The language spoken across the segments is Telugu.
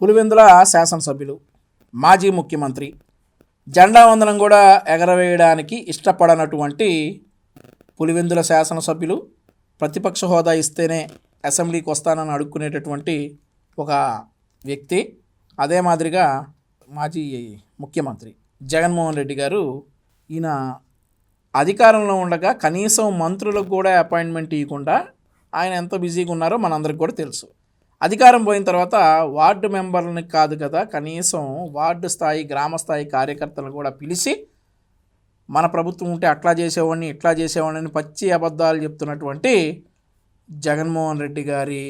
పులివెందుల శాసనసభ్యులు, మాజీ ముఖ్యమంత్రి, జెండా వందనం కూడా ఎగరవేయడానికి ఇష్టపడనటువంటి పులివెందుల శాసనసభ్యులు ప్రతిపక్ష హోదా ఇస్తేనే అసెంబ్లీకి వస్తానని అడుక్కునేటటువంటి ఒక వ్యక్తి. అదే మాదిరిగా మాజీ ముఖ్యమంత్రి జగన్మోహన్ రెడ్డి గారు, ఈయన అధికారంలో ఉండగా కనీసం మంత్రులకు కూడా అపాయింట్మెంట్ ఇవ్వకుండా ఆయన ఎంత బిజీగా ఉన్నారో మనందరికి కూడా తెలుసు. అధికారం పోయిన తర్వాత వార్డు మెంబర్లని కాదు కదా, కనీసం వార్డు స్థాయి గ్రామ స్థాయి కార్యకర్తలను కూడా పిలిచి మన ప్రభుత్వం ఉంటే అట్లా చేసేవాడిని ఇట్లా చేసేవాడిని పచ్చి అబద్ధాలు చెప్తున్నటువంటి జగన్మోహన్ రెడ్డి గారి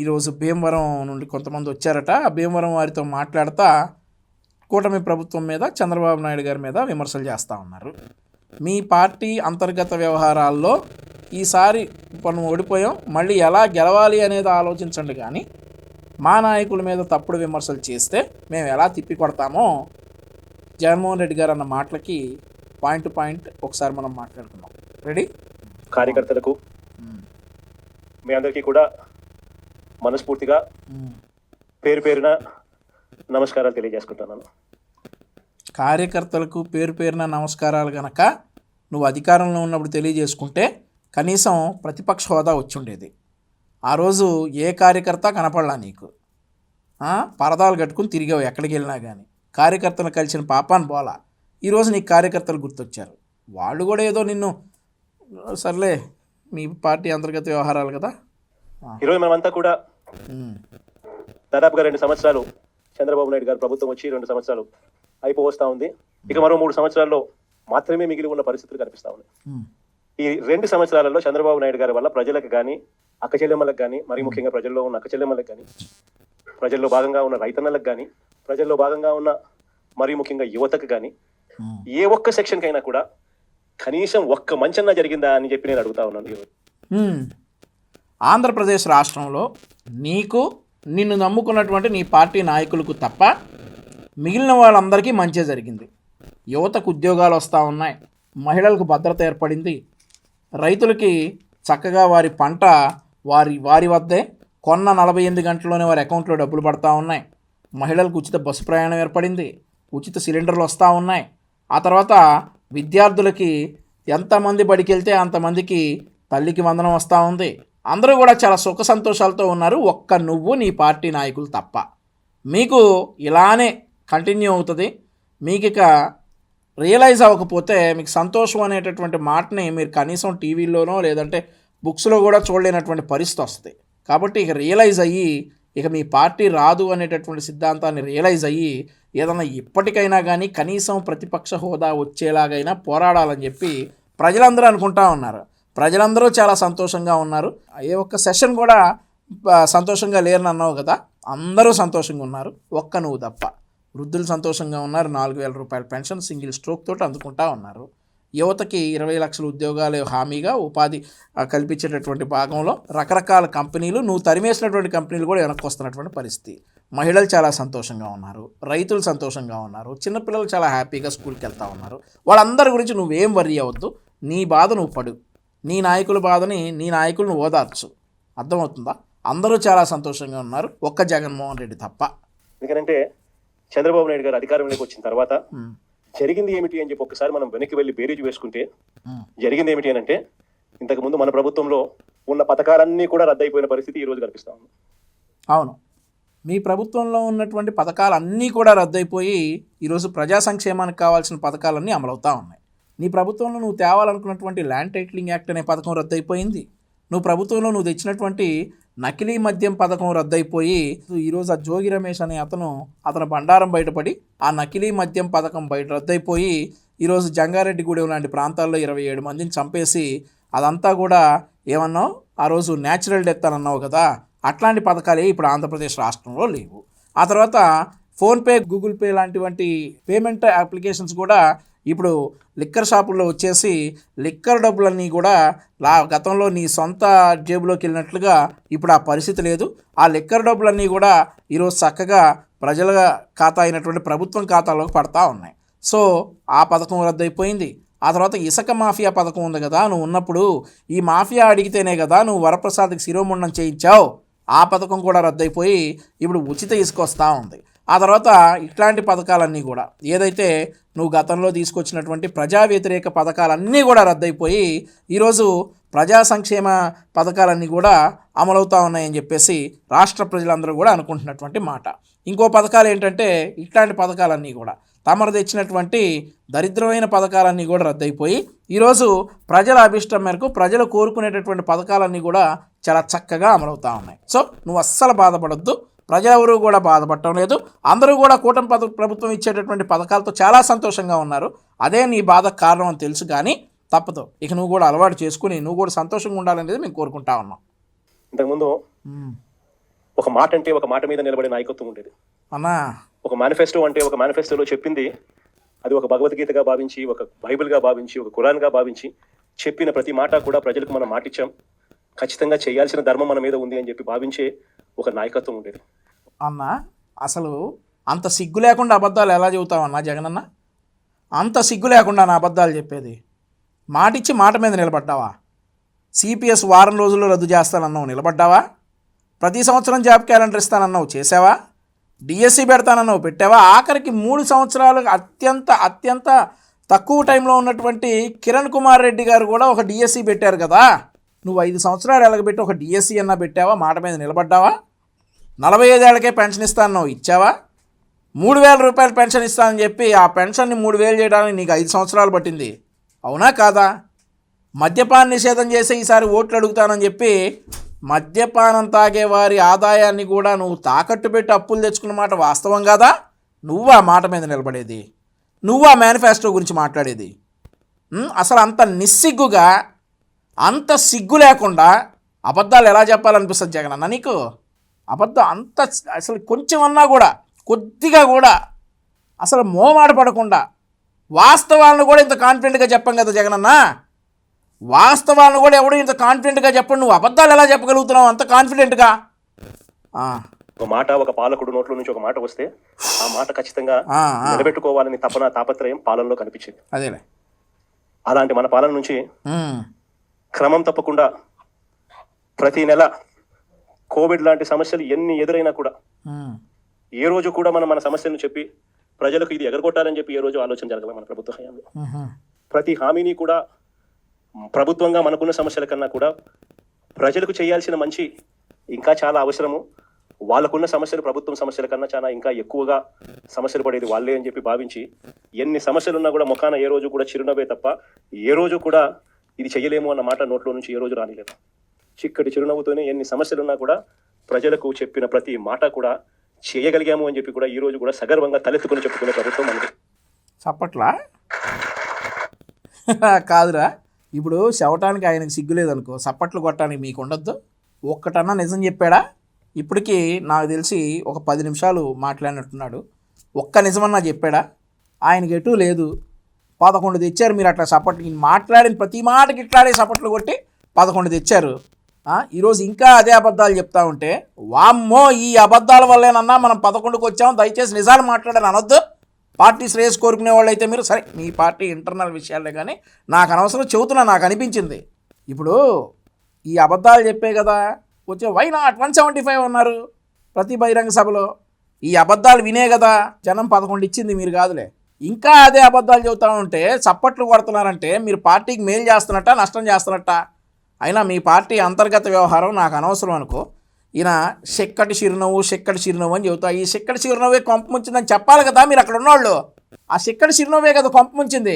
ఈరోజు భీమవరం నుండి కొంతమంది వచ్చారట. ఆ భీమవరం వారితో మాట్లాడుతూ కూటమి ప్రభుత్వం మీద, చంద్రబాబు నాయుడు గారి మీద విమర్శలు చేస్తూ ఉన్నారు. మీ పార్టీ అంతర్గత వ్యవహారాల్లో ఈసారి మనం ఓడిపోయాం, మళ్ళీ ఎలా గెలవాలి అనేది ఆలోచించండి, కానీ మా నాయకుల మీద తప్పుడు విమర్శలు చేస్తే మేము ఎలా తిప్పి కొడతామో జగన్మోహన్ రెడ్డి గారు అన్న మాటలకి పాయింట్ టు పాయింట్ ఒకసారి మనం మాట్లాడుకుందాం. రెడీ? కార్యకర్తలకు మీ అందరికీ కూడా మనస్ఫూర్తిగా పేరు పేరున నమస్కారాలు తెలియజేసుకుంటున్నాను. కార్యకర్తలకు పేరు పేరున నమస్కారాలు గనక నువ్వు అధికారంలో ఉన్నప్పుడు తెలియజేసుకుంటే కనీసం ప్రతిపక్ష హోదా వచ్చి ఉండేది. ఆ రోజు ఏ కార్యకర్త కనపడలా నీకు. పరదాలు కట్టుకుని తిరిగావు ఎక్కడికి వెళ్ళినా కానీ. కార్యకర్తలు కలిసిన పాపాన్ని పోలా. ఈరోజు నీకు కార్యకర్తలు గుర్తొచ్చారు. వాళ్ళు కూడా ఏదో నిన్ను సర్లే మీ పార్టీ అంతర్గత వ్యవహారాలు కదా. ఈరోజు మనమంతా కూడా దాదాపుగా 2 సంవత్సరాలు చంద్రబాబు నాయుడు గారు ప్రభుత్వం వచ్చి 2 సంవత్సరాలు అయిపోవస్తా ఉంది. ఇక మరో 3 సంవత్సరాల్లో మాత్రమే మిగిలి ఉన్న పరిస్థితులు కనిపిస్తా ఉన్నాయి. ఈ 2 సంవత్సరాలలో చంద్రబాబు నాయుడు గారి వల్ల ప్రజలకు కానీ, అక్క చెల్లెమ్మలకు కానీ, మరీ ముఖ్యంగా ప్రజల్లో ఉన్న అక్క చెల్లెమ్మలకు కానీ, ప్రజల్లో భాగంగా ఉన్న రైతన్నలకు కానీ, ప్రజల్లో భాగంగా ఉన్న మరీ ముఖ్యంగా యువతకు కానీ, ఏ ఒక్క సెక్షన్కి అయినా కూడా కనీసం ఒక్క మంచన్నా జరిగిందా అని చెప్పి నేను అడుగుతా ఉన్నాను ఈరోజు. ఆంధ్రప్రదేశ్ రాష్ట్రంలో నీకు, నిన్ను నమ్ముకున్నటువంటి నీ పార్టీ నాయకులకు తప్ప మిగిలిన వాళ్ళందరికీ మంచి జరిగింది. యువతకు ఉద్యోగాలు వస్తూ ఉన్నాయి, మహిళలకు భద్రత ఏర్పడింది, రైతులకి చక్కగా వారి పంట వారి వద్దే కొన్న 48 గంటల్లోనే వారి అకౌంట్లో డబ్బులు పడతా ఉన్నాయి, మహిళలకు ఉచిత బస్సు ప్రయాణం ఏర్పడింది, ఉచిత సిలిండర్లు వస్తూ ఉన్నాయి. ఆ తర్వాత విద్యార్థులకి ఎంతమంది బడికి వెళ్తే అంతమందికి తల్లికి వందనం వస్తూ ఉంది. అందరూ కూడా చాలా సుఖ సంతోషాలతో ఉన్నారు, ఒక్క నువ్వు నీ పార్టీ నాయకులు తప్ప. మీకు ఇలానే కంటిన్యూ అవుతుంది. మీకు ఇక రియలైజ్ అవ్వకపోతే మీకు సంతోషం అనేటటువంటి మాటని మీరు కనీసం టీవీలోనో లేదంటే బుక్స్లో కూడా చూడలేనటువంటి పరిస్థితి వస్తుంది. కాబట్టి ఇక రియలైజ్ అయ్యి, ఇక మీ పార్టీ రాదు అనేటటువంటి సిద్ధాంతాన్ని రియలైజ్ అయ్యి ఏదన్నా ఇప్పటికైనా కానీ కనీసం ప్రతిపక్ష హోదా వచ్చేలాగైనా పోరాడాలని చెప్పి ప్రజలందరూ అనుకుంటా ఉన్నారు. ప్రజలందరూ చాలా సంతోషంగా ఉన్నారు. ఏ ఒక్క సెషన్ కూడా సంతోషంగా లేరని అన్నావు కదా, అందరూ సంతోషంగా ఉన్నారు, ఒక్క నువ్వు తప్ప. వృద్ధులు సంతోషంగా ఉన్నారు, 4,000 రూపాయల పెన్షన్ సింగిల్ స్ట్రోక్ తోటి అందుకుంటా ఉన్నారు. యువతకి 20 లక్షల ఉద్యోగాలు హామీగా ఉపాధి కల్పించేటటువంటి భాగంలో రకరకాల కంపెనీలు, నువ్వు తరిమేసినటువంటి కంపెనీలు కూడా వెనక్కి వస్తున్నటువంటి పరిస్థితి. మహిళలు చాలా సంతోషంగా ఉన్నారు, రైతులు సంతోషంగా ఉన్నారు, చిన్నపిల్లలు చాలా హ్యాపీగా స్కూల్కి వెళ్తూ ఉన్నారు. వాళ్ళందరి గురించి నువ్వేం వర్రీ అవ్వద్దు, నీ బాధ నువ్వు పడు, నీ నాయకుల బాధని నీ నాయకులను ఓదార్చు. అర్థమవుతుందా? అందరూ చాలా సంతోషంగా ఉన్నారు, ఒక్క జగన్మోహన్ రెడ్డి తప్ప. ఎందుకంటే చంద్రబాబు నాయుడు గారు అధికారంలోకి వచ్చిన తర్వాత జరిగింది ఏమిటి అని చెప్పి ఒకసారి మనం వెనక్కి వెళ్ళి బేరీజు వేసుకుంటే జరిగింది ఏమిటి అని అంటే, ఇంతకుముందు మన ప్రభుత్వంలో ఉన్న పథకాలన్నీ కూడా రద్దయిపోయిన పరిస్థితి ఈ రోజు కనిపిస్తా ఉంది. అవును, మీ ప్రభుత్వంలో ఉన్నటువంటి పథకాలన్నీ కూడా రద్దయిపోయి ఈరోజు ప్రజా సంక్షేమానికి కావాల్సిన పథకాలన్నీ అమలవుతూ ఉన్నాయి. నీ ప్రభుత్వంలో నువ్వు తేవాలనుకున్నటువంటి ల్యాండ్ టైటిలింగ్ యాక్ట్ అనే పథకం రద్దయిపోయింది. నువ్వు ప్రభుత్వంలో నువ్వు తెచ్చినటువంటి నకిలీ మద్యం పథకం రద్దయిపోయి ఈరోజు ఆ జోగి రమేష్ అనే అతను బండారం బయటపడి ఆ నకిలీ మద్యం పథకం రద్దయిపోయి ఈరోజు జంగారెడ్డిగూడెం లాంటి ప్రాంతాల్లో 27 మందిని చంపేసి అదంతా కూడా ఏమన్నావు ఆ రోజు న్యాచురల్ డెత్ అని అన్నావు కదా, అట్లాంటి పథకాలే ఇప్పుడు ఆంధ్రప్రదేశ్ రాష్ట్రంలో లేవు. ఆ తర్వాత ఫోన్పే, గూగుల్ పే లాంటివంటి పేమెంట్ అప్లికేషన్స్ కూడా ఇప్పుడు లిక్కర్ షాపుల్లో వచ్చేసి లిక్కర్ డబ్బులన్నీ కూడా గతంలో నీ సొంత జేబులోకి వెళ్ళినట్లుగా ఇప్పుడు ఆ పరిస్థితి లేదు. ఆ లిక్కర్ డబ్బులన్నీ కూడా ఈరోజు చక్కగా ప్రజల ఖాతా అయినటువంటి ప్రభుత్వం ఖాతాలోకి పడతా ఉన్నాయి. సో ఆ పథకం రద్దయిపోయింది. ఆ తర్వాత ఇసుక మాఫియా పథకం ఉంది కదా, నువ్వు ఉన్నప్పుడు ఈ మాఫియా అడిగితేనే కదా నువ్వు వరప్రసాద్కి శిరోముండం చేయించావు. ఆ పథకం కూడా రద్దయిపోయి ఇప్పుడు ఉచిత ఇసుక వస్తూ ఉంది. ఆ తర్వాత ఇట్లాంటి పథకాలన్నీ కూడా ఏదైతే నువ్వు గతంలో తీసుకొచ్చినటువంటి ప్రజా వ్యతిరేక పథకాలన్నీ కూడా రద్దయిపోయి ఈరోజు ప్రజా సంక్షేమ పథకాలన్నీ కూడా అమలవుతూ ఉన్నాయని చెప్పేసి రాష్ట్ర ప్రజలందరూ కూడా అనుకుంటున్నటువంటి మాట. ఇంకో పథకాలు ఏంటంటే ఇట్లాంటి పథకాలన్నీ కూడా తమరు తెచ్చినటువంటి దరిద్రమైన పథకాలన్నీ కూడా రద్దయిపోయి ఈరోజు ప్రజల అభిష్టం మేరకు ప్రజలు కోరుకునేటటువంటి పథకాలన్నీ కూడా చాలా చక్కగా అమలవుతూ ఉన్నాయి. సో నువ్వు అస్సలు బాధపడొద్దు, ప్రజలెవరూ కూడా బాధపడటం లేదు. అందరూ కూడా కూటమి ప్రభుత్వం ఇచ్చేటటువంటి పథకాలతో చాలా సంతోషంగా ఉన్నారు. అదే నీ బాధకు కారణం అని తెలుసు, కానీ తప్పదు. ఇక నువ్వు కూడా అలవాటు చేసుకుని నువ్వు కూడా సంతోషంగా ఉండాలనేది మేము కోరుకుంటా ఉన్నాం. ఇంతకుముందు ఒక మాట అంటే ఒక మాట మీద నిలబడే నాయకత్వం ఉండేది అన్నా. ఒక మేనిఫెస్టో అంటే ఒక మేనిఫెస్టోలో చెప్పింది అది ఒక భగవద్గీతగా భావించి, ఒక బైబిల్గా భావించి, ఒక ఖురాన్గా భావించి చెప్పిన ప్రతి మాట కూడా ప్రజలకు మనం మాటిచ్చాం, ఖచ్చితంగా చేయాల్సిన ధర్మం మన మీద ఉంది అని చెప్పి భావించే ఒక నాయకత్వం ఉండేది. అన్న అసలు అంత సిగ్గు లేకుండా అబద్ధాలు ఎలా చెబుతావన్నా జగనన్న? అంత సిగ్గు లేకుండా నా అబద్ధాలు చెప్పేది? మాటిచ్చి మాట మీద నిలబడ్డావా? సిపిఎస్ వారం రోజుల్లో రద్దు చేస్తానన్నావు, నిలబడ్డావా? ప్రతి సంవత్సరం జాబ్ క్యాలెండర్ ఇస్తానన్నావు, చేసావా? డిఎస్సి పెడతానన్నావు, పెట్టావా? ఆఖరికి 3 సంవత్సరాలు అత్యంత తక్కువ టైంలో ఉన్నటువంటి కిరణ్ కుమార్ రెడ్డి గారు కూడా ఒక డిఎస్సి పెట్టారు కదా. నువ్వు 5 సంవత్సరాలు ఎలాగబెట్టి ఒక డిఎస్సి అన్నా పెట్టావా? మాట మీద నిలబడ్డావా? 45 ఏళ్ళకే పెన్షన్ ఇస్తానన్నావు, ఇచ్చావా? 3,000 రూపాయలు పెన్షన్ ఇస్తానని చెప్పి ఆ పెన్షన్ని 3,000 చేయడానికి నీకు 5 సంవత్సరాలు పట్టింది, అవునా కాదా? మద్యపాన నిషేధం చేసి ఈసారి ఓట్లు అడుగుతానని చెప్పి మద్యపానం తాగే వారి ఆదాయాన్ని కూడా నువ్వు తాకట్టు పెట్టి అప్పులు తెచ్చుకున్న మాట వాస్తవం కాదా? నువ్వా మాట మీద నిలబడేది? నువ్వా మేనిఫెస్టో గురించి మాట్లాడేది? అసలు అంత నిస్సిగ్గుగా, అంత సిగ్గు లేకుండా అబద్ధాలు ఎలా చెప్పాలనిపిస్తుంది జగనన్న నీకు? అబద్ధం అంత అసలు కొంచెమన్నా కూడా, కొద్దిగా కూడా అసలు మోమాట పడకుండా వాస్తవాలను కూడా ఇంత కాన్ఫిడెంట్గా చెప్పాం కదా జగనన్న. వాస్తవాలను కూడా ఎవడు ఇంత కాన్ఫిడెంట్గా చెప్పండి, నువ్వు అబద్ధాలు ఎలా చెప్పగలుగుతున్నావు అంత కాన్ఫిడెంట్గా? ఒక మాట, ఒక పాలకుడు నోట్లో నుంచి ఒక మాట వస్తే ఆ మాట ఖచ్చితంగా నిలబెట్టుకోవాలని తపన, తాపత్రయం పాలనలో కనిపించింది. అదేలే. అలాంటి మన పాలన నుంచి క్రమం తప్పకుండా ప్రతి నెల కోవిడ్ లాంటి సమస్యలు ఎన్ని ఎదురైనా కూడా ఏ రోజు కూడా మనం మన సమస్యలను చెప్పి ప్రజలకు ఇది ఎగరగొట్టాలని చెప్పి ఏ రోజు ఆలోచన జరగలేదు మన ప్రభుత్వ హయాంలో. ప్రతి హామీని కూడా ప్రభుత్వంగా మనకున్న సమస్యల కన్నా కూడా ప్రజలకు చేయాల్సిన మంచి ఇంకా చాలా అవసరము, వాళ్ళకున్న సమస్యలు ప్రభుత్వం సమస్యల కన్నా చాలా ఇంకా ఎక్కువగా సమస్యలు పడేది వాళ్ళే అని చెప్పి భావించి ఎన్ని సమస్యలు ఉన్నా కూడా ముఖాన ఏ రోజు కూడా చిరునవ్వే తప్ప ఏ రోజు కూడా ఇది చెయ్యలేము అన్న మాట నోట్లో నుంచి ఏ రోజు రానిలేదు. చిక్కటి చిరునవ్వుతోనే ఎన్ని సమస్యలున్నా కూడా ప్రజలకు చెప్పిన ప్రతి మాట కూడా చేయగలిగాము అని చెప్పి కూడా ఈ రోజు కూడా సగర్వంగా తలెత్తుకుని చెప్పుకునే ప్రభుత్వం మనది. చప్పట్లా కాదురా, ఇప్పుడు చెవటానికి ఆయనకు సిగ్గు లేదనుకో, చప్పట్లు కొట్టడానికి మీకు ఉండొద్దు. ఒక్కటన్నా నిజం చెప్పాడా? ఇప్పటికీ నాకు తెలిసి ఒక 10 నిమిషాలు మాట్లాడినట్టున్నాడు. ఒక్క నిజమన్నా చెప్పాడా? ఆయనకి ఎటూ లేదు. 11 తెచ్చారు మీరు అట్లా చప్పట్లు, మాట్లాడిన ప్రతి మాటకి ఇట్లాడే చప్పట్లు కొట్టి 11 తెచ్చారు. ఈరోజు ఇంకా అదే అబద్ధాలు చెప్తా ఉంటే వామ్మో ఈ అబద్ధాల వల్లేనన్నా మనం 11కి వచ్చాము, దయచేసి నిజాలు మాట్లాడని అనొద్దు. పార్టీ శ్రేయస్ కోరుకునే వాళ్ళు అయితే మీరు సరే, మీ పార్టీ ఇంటర్నల్ విషయాలే, కానీ నాకు అనవసరం చెబుతున్నా, నాకు అనిపించింది. ఇప్పుడు ఈ అబద్ధాలు చెప్పే కదా వచ్చే వై నాట్ 175 అన్నారు ప్రతి బహిరంగ సభలో. ఈ అబద్ధాలు వినే కదా జనం 11 ఇచ్చింది, మీరు కాదులే. ఇంకా అదే అబద్ధాలు చెబుతా ఉంటే చప్పట్లు కొడుతున్నారంటే మీరు పార్టీకి మేలు చేస్తున్నట్ట, నష్టం చేస్తున్నట్ట? అయినా మీ పార్టీ అంతర్గత వ్యవహారం నాకు అనవసరం అనుకో. ఈయన చెక్కటి చిరునవ్వు అని చెబుతా. ఈ చెక్కటి చిరునవ్వే కొంప ముంచిందని చెప్పాలి కదా మీరు అక్కడ ఉన్నవాళ్ళు. ఆ చెక్కటి చిరునవ్వే కదా కొంప ముంచింది.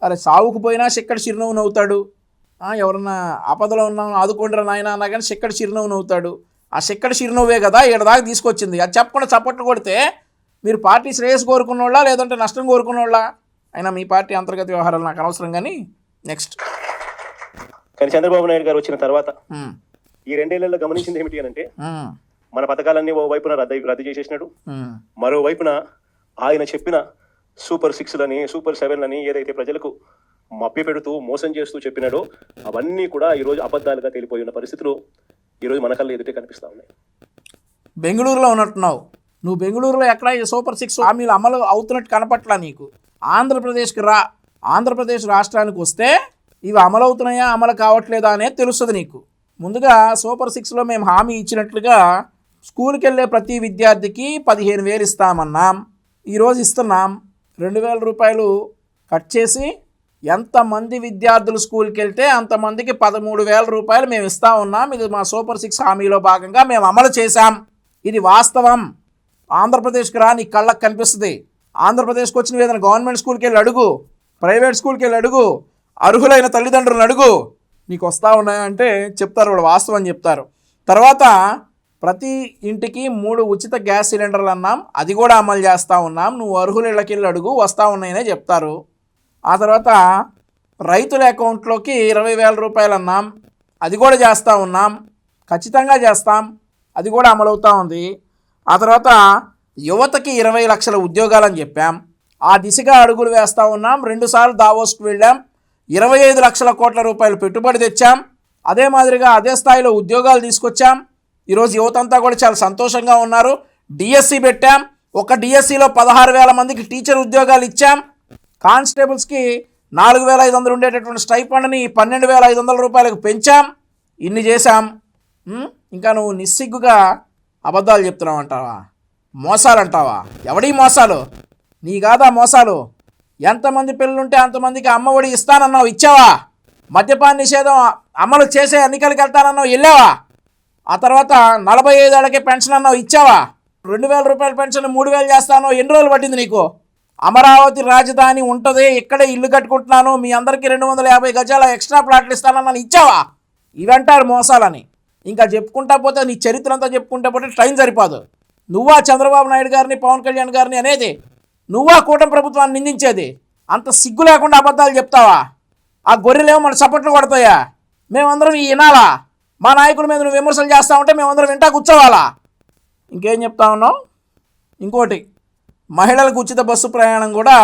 అరే సావుకు పోయినా చెక్కటి చిరునవ్వు నవ్వుతాడు, ఎవరన్నా ఆపదలో ఉన్నా ఆదుకోండిరా నాయన అన్నా కానీ చెక్కటి చిరునవ్వు నవ్వుతాడు. ఆ చెక్కటి చిరునవ్వే కదా ఈడ దాకా తీసుకొచ్చింది. అది చెప్పకుండా చప్పట్లు కొడితే మీరు పార్టీ శ్రేయస్ కోరుకున్నోళ్ళ లేదంటే నష్టం కోరుకున్నోళ్ళ? అయినా మీ పార్టీ అంతర్గత వ్యవహారాలు నాకు అనవసరం. కానీ నెక్స్ట్, కానీ చంద్రబాబు నాయుడు గారు వచ్చిన తర్వాత ఈ 2 ఏళ్లలో గమనించింది ఏమిటి అని అంటే మన పథకాలన్నీ ఓ వైపున రద్దు చేసేసినాడు, మరోవైపున ఆయన చెప్పిన సూపర్ 6లని, సూపర్ 7లని ఏదైతే ప్రజలకు మభ్య పెడుతూ మోసం చేస్తూ చెప్పినాడో అవన్నీ కూడా ఈరోజు అబద్ధాలుగా తేలిపోయిన పరిస్థితులు ఈరోజు మన కళ్ళ ఎదుటే కనిపిస్తూ ఉన్నాయి. బెంగళూరులో ఉన్నట్టున్నావు నువ్వు. బెంగళూరులో ఎక్కడ ఈ సూపర్ 6 హామీలు అమలు అవుతున్నట్టు కనపట్లా నీకు. ఆంధ్రప్రదేశ్కి రా, ఆంధ్రప్రదేశ్ రాష్ట్రానికి వస్తే ఇవి అమలవుతున్నాయా అమలు కావట్లేదా అనేది తెలుస్తుంది నీకు. ముందుగా సూపర్ 6లో మేము హామీ ఇచ్చినట్లుగా స్కూల్కి వెళ్ళే ప్రతి విద్యార్థికి 15,000 ఇస్తామన్నాం. ఈరోజు ఇస్తున్నాం. 2,000 రూపాయలు కట్ చేసి ఎంతమంది విద్యార్థులు స్కూల్కి వెళ్తే అంతమందికి 13,000 రూపాయలు మేము ఇస్తా ఉన్నాం. ఇది మా సూపర్ 6 హామీలో భాగంగా మేము అమలు చేశాం. ఇది వాస్తవం. ఆంధ్రప్రదేశ్కి రా, నీ కళ్ళకు కనిపిస్తుంది. ఆంధ్రప్రదేశ్కి వచ్చిన ఏదైనా గవర్నమెంట్ స్కూల్కి వెళ్ళి అడుగు, ప్రైవేట్ స్కూల్కి వెళ్ళి అడుగు, అర్హులైన తల్లిదండ్రులను అడుగు, నీకు వస్తూ ఉన్నాయంటే చెప్తారు, వాళ్ళు వాస్తవం చెప్తారు. తర్వాత ప్రతి ఇంటికి 3 ఉచిత గ్యాస్ సిలిండర్లు అన్నాం, అది కూడా అమలు చేస్తూ ఉన్నాం. నువ్వు అర్హుల ఇళ్ళకి వెళ్ళి అడుగు, వస్తూ ఉన్నాయనే చెప్తారు. ఆ తర్వాత రైతుల అకౌంట్లోకి 20,000 రూపాయలు అన్నాం, అది కూడా చేస్తూ ఉన్నాం, ఖచ్చితంగా చేస్తాం, అది కూడా అమలవుతూ ఉంది. ఆ తర్వాత యువతకి 20 లక్షల ఉద్యోగాలని చెప్పాం, ఆ దిశగా అడుగులు వేస్తూ ఉన్నాం. 2 సార్లు దావోస్కి వెళ్ళాం, 25 లక్షల కోట్ల రూపాయలు పెట్టుబడి తెచ్చాం. అదే మాదిరిగా అదే స్థాయిలో ఉద్యోగాలు తీసుకొచ్చాం. ఈరోజు యువతంతా కూడా చాలా సంతోషంగా ఉన్నారు. డిఎస్సి పెట్టాం, ఒక డిఎస్సిలో 16,000 మందికి టీచర్ ఉద్యోగాలు ఇచ్చాం. కానిస్టేబుల్స్కి 4,500 ఉండేటటువంటి స్టైఫండ్ని 12,500 రూపాయలకు పెంచాం. ఇన్ని చేశాం. ఇంకా నువ్వు నిస్సిగ్గుగా అబద్ధాలు చెప్తున్నావు అంటావా? మోసాలు అంటావా? ఎవడీ మోసాలు? నీ కాదా మోసాలు? ఎంతమంది పిల్లలుంటే అంతమందికి అమ్మఒడి ఇస్తానన్నావు, ఇచ్చావా? మద్యపాన నిషేధం అమలు చేసే ఎన్నికలకు వెళ్తానన్నావు, వెళ్ళావా? ఆ తర్వాత 45 ఏళ్ళకే పెన్షన్ అన్నావు, ఇచ్చావా? 2,000 రూపాయల పెన్షన్ 3,000 చేస్తానో ఎన్ని రోజులు పట్టింది నీకు? అమరావతి రాజధాని ఉంటుంది, ఇక్కడే ఇల్లు కట్టుకుంటున్నాను, మీ అందరికీ 250 గజాల ఎక్స్ట్రా ప్లాట్లు ఇస్తానన్నాను, ఇచ్చావా? ఇవంటారు మోసాలని. ఇంకా చెప్పుకుంటా పోతే నీ చరిత్ర అంతా చెప్పుకుంటా పోతే టైం సరిపోదు. నువ్వా చంద్రబాబు నాయుడు గారిని, పవన్ కళ్యాణ్ గారిని అనేది? నువ్వా కూటమి ప్రభుత్వాన్ని నిందించేది? అంత సిగ్గు లేకుండా అబద్ధాలు చెప్తావా? ఆ గొర్రెలేమో మన చప్పట్లు కొడతాయా? మేమందరం ఈ వినాలా? మా నాయకుల మీద నువ్వు విమర్శలు చేస్తా ఉంటే మేమందరం వింటా కూర్చోవాలా? ఇంకేం చెప్తా ఉన్నావు? ఇంకోటి, మహిళలకు ఉచిత బస్సు ప్రయాణం కూడా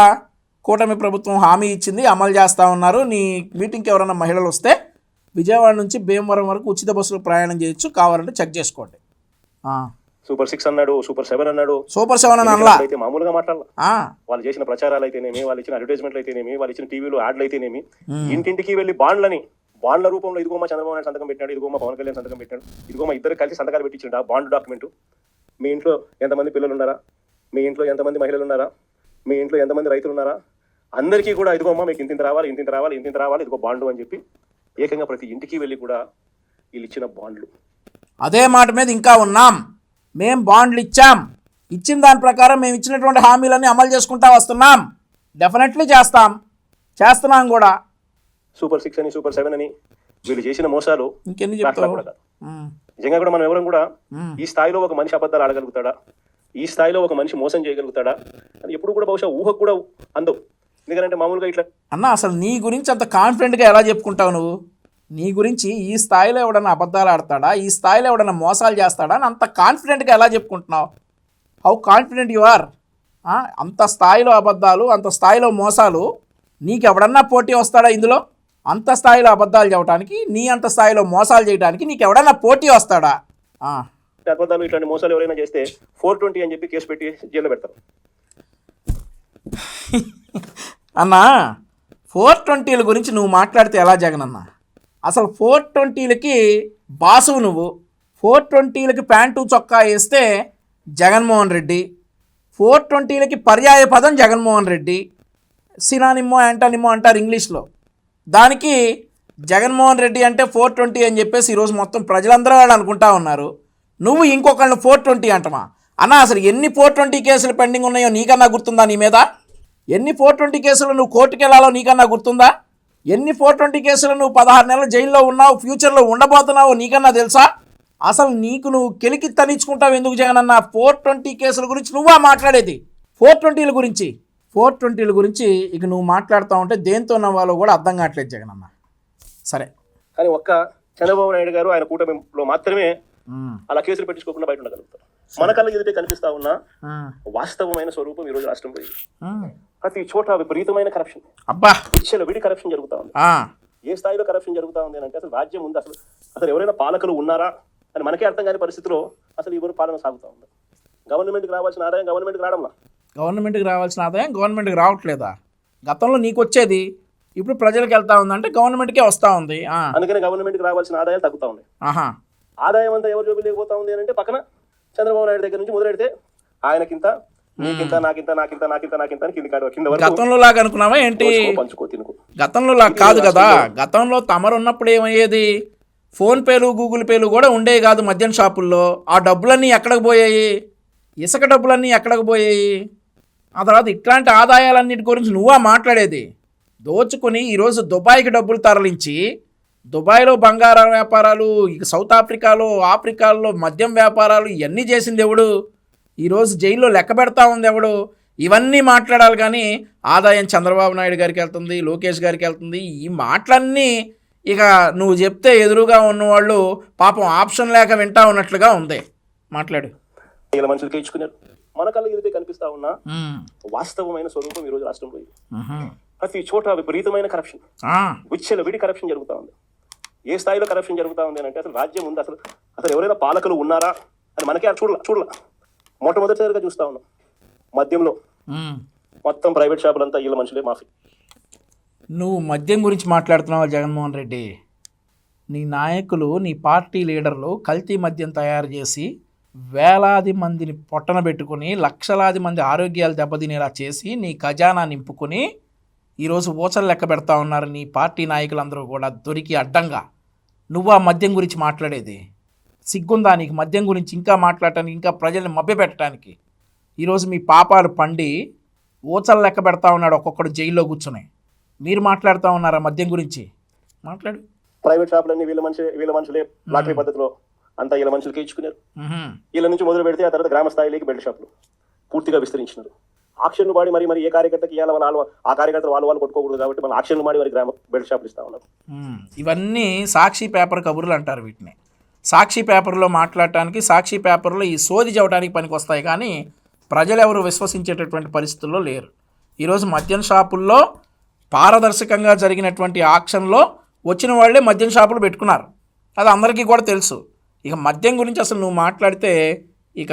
కూటమి ప్రభుత్వం హామీ ఇచ్చింది, అమలు చేస్తూ ఉన్నారు. నీ మీటింగ్కి ఎవరైనా మహిళలు వస్తే విజయవాడ నుంచి భీమవరం వరకు ఉచిత బస్సులు ప్రయాణం చేయొచ్చు, కావాలంటే చెక్ చేసుకోండి. సూపర్ 6 అన్నాడు, సూపర్ 7 అన్నాడు. సూపర్ 7 అని అనలా, అయితే మామూలుగా మాట్లాడాల. వాళ్ళు చేసిన ప్రచారాలు అయితేనేమి, వాళ్ళు ఇచ్చిన అడ్వర్టైజ్మెంట్లు అయితేనేమి, వాళ్ళు ఇచ్చిన టీవీలో యాడ్లు అయితేనేమి, ఇంటింటికి వెళ్ళి బాండ్ల రూపంలో ఇదిగో మా చంద్రబాబు నాయుడు సంతకం పెట్టాడు, ఇదిగో మా పవన్ కళ్యాణ్ సంతకం పెట్టాడు, ఇదిగో మా ఇద్దరు కలిసి సంతకాలు పెట్టించాడు ఆ బాండ్ డాక్యుమెంట్. మీ ఇంట్లో ఎంతమంది పిల్లలు ఉన్నారా? మీ ఇంట్లో ఎంతమంది మహిళలు ఉన్నారా? మీ ఇంట్లో ఎంతమంది రైతులు ఉన్నారా? అందరికీ కూడా ఇదిగో అమ్మా మీకు ఇంత రావాలి, ఇంత రావాలి, ఇంత రావాలి, ఇదిగో బాండ్లు అని చెప్పి ఏకంగా ప్రతి ఇంటికి వెళ్ళి కూడా వీళ్ళు ఇచ్చిన బాండ్లు. అదే మాట మీద ఇంకా ఉన్నాం. మేం బాండ్లు ఇచ్చాం, ఇచ్చిన దాని ప్రకారం మేము ఇచ్చినటువంటి హామీలన్నీ అమలు చేసుకుంటా వస్తున్నాం. డెఫినెట్లీ చేస్తున్నాం కూడా. సూపర్ 6 అని, సూపర్ 7 అని వీళ్ళు చేసిన మోసాలు ఇంకెన్ని చెప్తావు? నిజంగా కూడా మనం ఎవరం కూడా ఈ స్థాయిలో ఒక మనిషి అబద్ధాలు ఆడగలుగుతాడా, ఈ స్థాయిలో ఒక మనిషి మోసం చేయగలుగుతాడా అని ఎప్పుడు కూడా బహుశా ఊహకు కూడా అందవు. ఎందుకంటే మామూలుగా ఇట్లా అన్న, అసలు నీ గురించి అంత కాన్ఫిడెంట్గా ఎలా చెప్పుకుంటావు నువ్వు? నీ గురించి ఈ స్థాయిలో ఎవడన్నా అబద్ధాలు ఆడతాడా, ఈ స్థాయిలో ఎవడన్నా మోసాలు చేస్తాడా అని అంత కాన్ఫిడెంట్గా ఎలా చెప్పుకుంటున్నావు? How confident you are? అంత స్థాయిలో అబద్ధాలు, అంత స్థాయిలో మోసాలు, నీకు ఎవడన్నా పోటీ వస్తాడా ఇందులో? అంత స్థాయిలో అబద్ధాలు చెప్పడానికి, నీ అంత స్థాయిలో మోసాలు చేయడానికి నీకు ఎవడన్నా పోటీ వస్తాడా? అబద్ధాలు ఇట్లాంటి మోసాలు ఎవరైనా చేస్తే 420 అని చెప్పి కేసు పెట్టి జైల్లో పెడతారు. అన్నా, 420ల గురించి నువ్వు మాట్లాడితే ఎలా జగన్ అన్న? అసలు 420లకి బాసువు నువ్వు. 420లకి ప్యాంటు చొక్కా వేస్తే జగన్మోహన్ రెడ్డి, 420లకి పర్యాయ పదం జగన్మోహన్ రెడ్డి, సినానిమో యాంటానిమో అంటారు ఇంగ్లీష్లో. దానికి జగన్మోహన్ రెడ్డి అంటే 420 అని చెప్పేసి ఈరోజు మొత్తం ప్రజలందరూ వాళ్ళు అనుకుంటా ఉన్నారు. నువ్వు ఇంకొకళ్ళని 420 అంటమా? అన్న, అసలు ఎన్ని 420 కేసులు పెండింగ్ ఉన్నాయో నీకన్నా గుర్తుందా? నీ మీద ఎన్ని 420 కేసులు నువ్వు కోర్టుకు వెళ్ళాలో నీకన్నా గుర్తుందా? ఎన్ని 420 కేసులు నువ్వు 16 నెలలు జైల్లో ఉన్నావు, ఫ్యూచర్లో ఉండబోతున్నావు నీకన్నా తెలుసా? అసలు నీకు నువ్వు కెలికి తనించుకుంటావు ఎందుకు జగన్ అన్న? 420 కేసుల గురించి నువ్వా మాట్లాడేది? 420ల గురించి 420ల గురించి ఇక నువ్వు మాట్లాడుతూ ఉంటే దేంతో నవ్వాలో కూడా అర్థం కావట్లేదు జగన్ అన్న. సరే, కానీ ఒక్క చంద్రబాబు నాయుడు గారు ఆయన కూటమిలో మాత్రమే అలా కేసులు పెట్టించుకోకుండా బయట ఉండగలుగుతారు. మన కళ్ళ ఎదుటే కనిపిస్తా ఉన్న వాస్తవమైన స్వరూపం ఈ రోజు రాష్ట్రం పోయింది. ప్రతి చోట విపరీతమైన కరప్షన్, విడి కరప్షన్ జరుగుతా ఉంది. ఏ స్థాయిలో కరప్షన్ జరుగుతా ఉంది అంటే అసలు రాజ్యం ఉంది, అసలు ఎవరైనా పాలకులు ఉన్నారా అని మనకే అర్థం కాని పరిస్థితిలో అసలు ఎవరు పాలన సాగుతూ ఉంది. గవర్నమెంట్కి రావాల్సిన ఆదాయం గవర్నమెంట్కి రావట్లేదా? గవర్నమెంట్కి రావట్లేదా? గతంలో నీకు వచ్చేది, ఇప్పుడు ప్రజలకు వెళ్తా ఉందంటే గవర్నమెంట్కే వస్తూ ఉంది. అందుకని గవర్నమెంట్కి రావాల్సిన ఆదాయాలు తగ్గుతా ఉన్నాయి. ఆహా, ఆదాయం అంతా ఎవరు జోబులు లేకపోతా ఉంది అని అంటే పక్కన చంద్రబాబు నాయుడు దగ్గర నుంచి మొదలెడితే ఆయనకింత, నీకింత, నాకింత, నాకింత, నాకింత, నాకింత అని కింద వరకు గతంలో లాగా అనుకున్నావా ఏంటి? పంచుకో తినుకో. గతంలో లాగా కాదు కదా. గతంలో తమరున్నప్పుడు ఏమయ్యేది? ఫోన్పేలు, గూగుల్ పేలు కూడా ఉండేవి కాదు మద్యం షాపుల్లో. ఆ డబ్బులన్నీ ఎక్కడికి పోయాయి? ఇసుక డబ్బులన్నీ ఎక్కడికి పోయాయి? ఆ తర్వాత ఇట్లాంటి ఆదాయాలన్నిటి గురించి నువ్వా మాట్లాడేది? దోచుకుని ఈరోజు దుబాయ్కి డబ్బులు తరలించి, దుబాయ్లో బంగారం వ్యాపారాలు, ఇక సౌత్ ఆఫ్రికాలో మద్యం వ్యాపారాలు ఇవన్నీ చేసింది ఎవడు? ఈరోజు జైల్లో లెక్క పెడతా ఉంది ఎవడు? ఇవన్నీ మాట్లాడాలి కానీ ఆదాయం చంద్రబాబు నాయుడు గారికి వెళ్తుంది, లోకేష్ గారికి వెళ్తుంది. ఈ మాటలన్నీ ఇక నువ్వు చెప్తే ఎదురుగా ఉన్నవాళ్ళు పాపం ఆప్షన్ లేక వింటా ఉన్నట్లుగా ఉంది. మాట్లాడు. ఇలా మనుషులకి ఇచ్చుకున్నారు. మన కళ్ళ ఎదుటే కనిపిస్తా ఉన్న వాస్తవమైన స్వరూపం ఈరోజు రాష్ట్రంలో ప్రతి చోట విపరీతమైన కరప్షన్, విడి కరప్షన్ జరుగుతూ ఉంది. ఏ స్థాయిలో కరప్షన్ జరుగుతూ ఉంది అంటే అసలు రాజ్యం ఉంది, అసలు ఎవరైనా పాలకులు ఉన్నారా అని మనకే చూడాల. మొట్టమొదటిసారిగా చూస్తా ఉన్నాం మద్యంలో మొత్తం ప్రైవేట్ షాపులంతా వీళ్ళ మనుషులే మాఫీ. నువ్వు మద్యం గురించి మాట్లాడుతున్నావు జగన్మోహన్ రెడ్డి. నీ నాయకులు, నీ పార్టీ లీడర్లు కల్తీ మద్యం తయారు చేసి వేలాది మందిని పొట్టన పెట్టుకుని లక్షలాది మంది ఆరోగ్యాలు దెబ్బతినేలా చేసి నీ ఖజానా నింపుకొని ఈరోజు ఊచలు లెక్క పెడతా ఉన్నారు నీ పార్టీ నాయకులందరూ కూడా దొరికి అడ్డంగా. నువ్వు ఆ మద్యం గురించి మాట్లాడేది? సిగ్గుందా నీకు మద్యం గురించి ఇంకా మాట్లాడటానికి, ఇంకా ప్రజల్ని మభ్యపెట్టడానికి? ఈరోజు మీ పాపాలు పండి ఊచలు లెక్క పెడతా ఉన్నాడు ఒక్కొక్కడు జైల్లో కూర్చుని. మీరు మాట్లాడుతూ ఉన్నారా మద్యం గురించి? మాట్లాడు. ప్రైవేట్ షాపులన్నీ వీళ్ళ మనుషులే లాటరీ పద్ధతిలో అంతా వీళ్ళ మనుషులకి ఇచ్చుకున్నారు. వీళ్ళ నుంచి మొదలు పెడితే ఆ తర్వాత గ్రామ స్థాయిలోకి బెల్ట్ షాపులు పూర్తిగా విస్తరించినారు. ఆక్షన్లు వాడి మరి ఏ కార్యకర్తకి ఇవ్వాలి వాళ్ళు, ఆ కార్యకర్తలు వాళ్ళు కొట్టుకోకూడదు కాబట్టి మన ఆక్షన్లు వాడి మరి గ్రామ బెల్ట్ షాపులు ఇస్తా ఉన్నారు. ఇవన్నీ సాక్షి పేపర్ కబుర్లు అంటారు వీటిని. సాక్షి పేపర్లో మాట్లాడటానికి, సాక్షి పేపర్లో ఈ సోది చవటానికి పనికి వస్తాయి కానీ ప్రజలు ఎవరు విశ్వసించేటటువంటి పరిస్థితుల్లో లేరు. ఈరోజు మద్యం షాపుల్లో పారదర్శకంగా జరిగినటువంటి ఆక్షన్లో వచ్చిన వాళ్ళే మద్యం షాపులు పెట్టుకున్నారు. అది అందరికీ కూడా తెలుసు. ఇక మద్యం గురించి అసలు నువ్వు మాట్లాడితే ఇక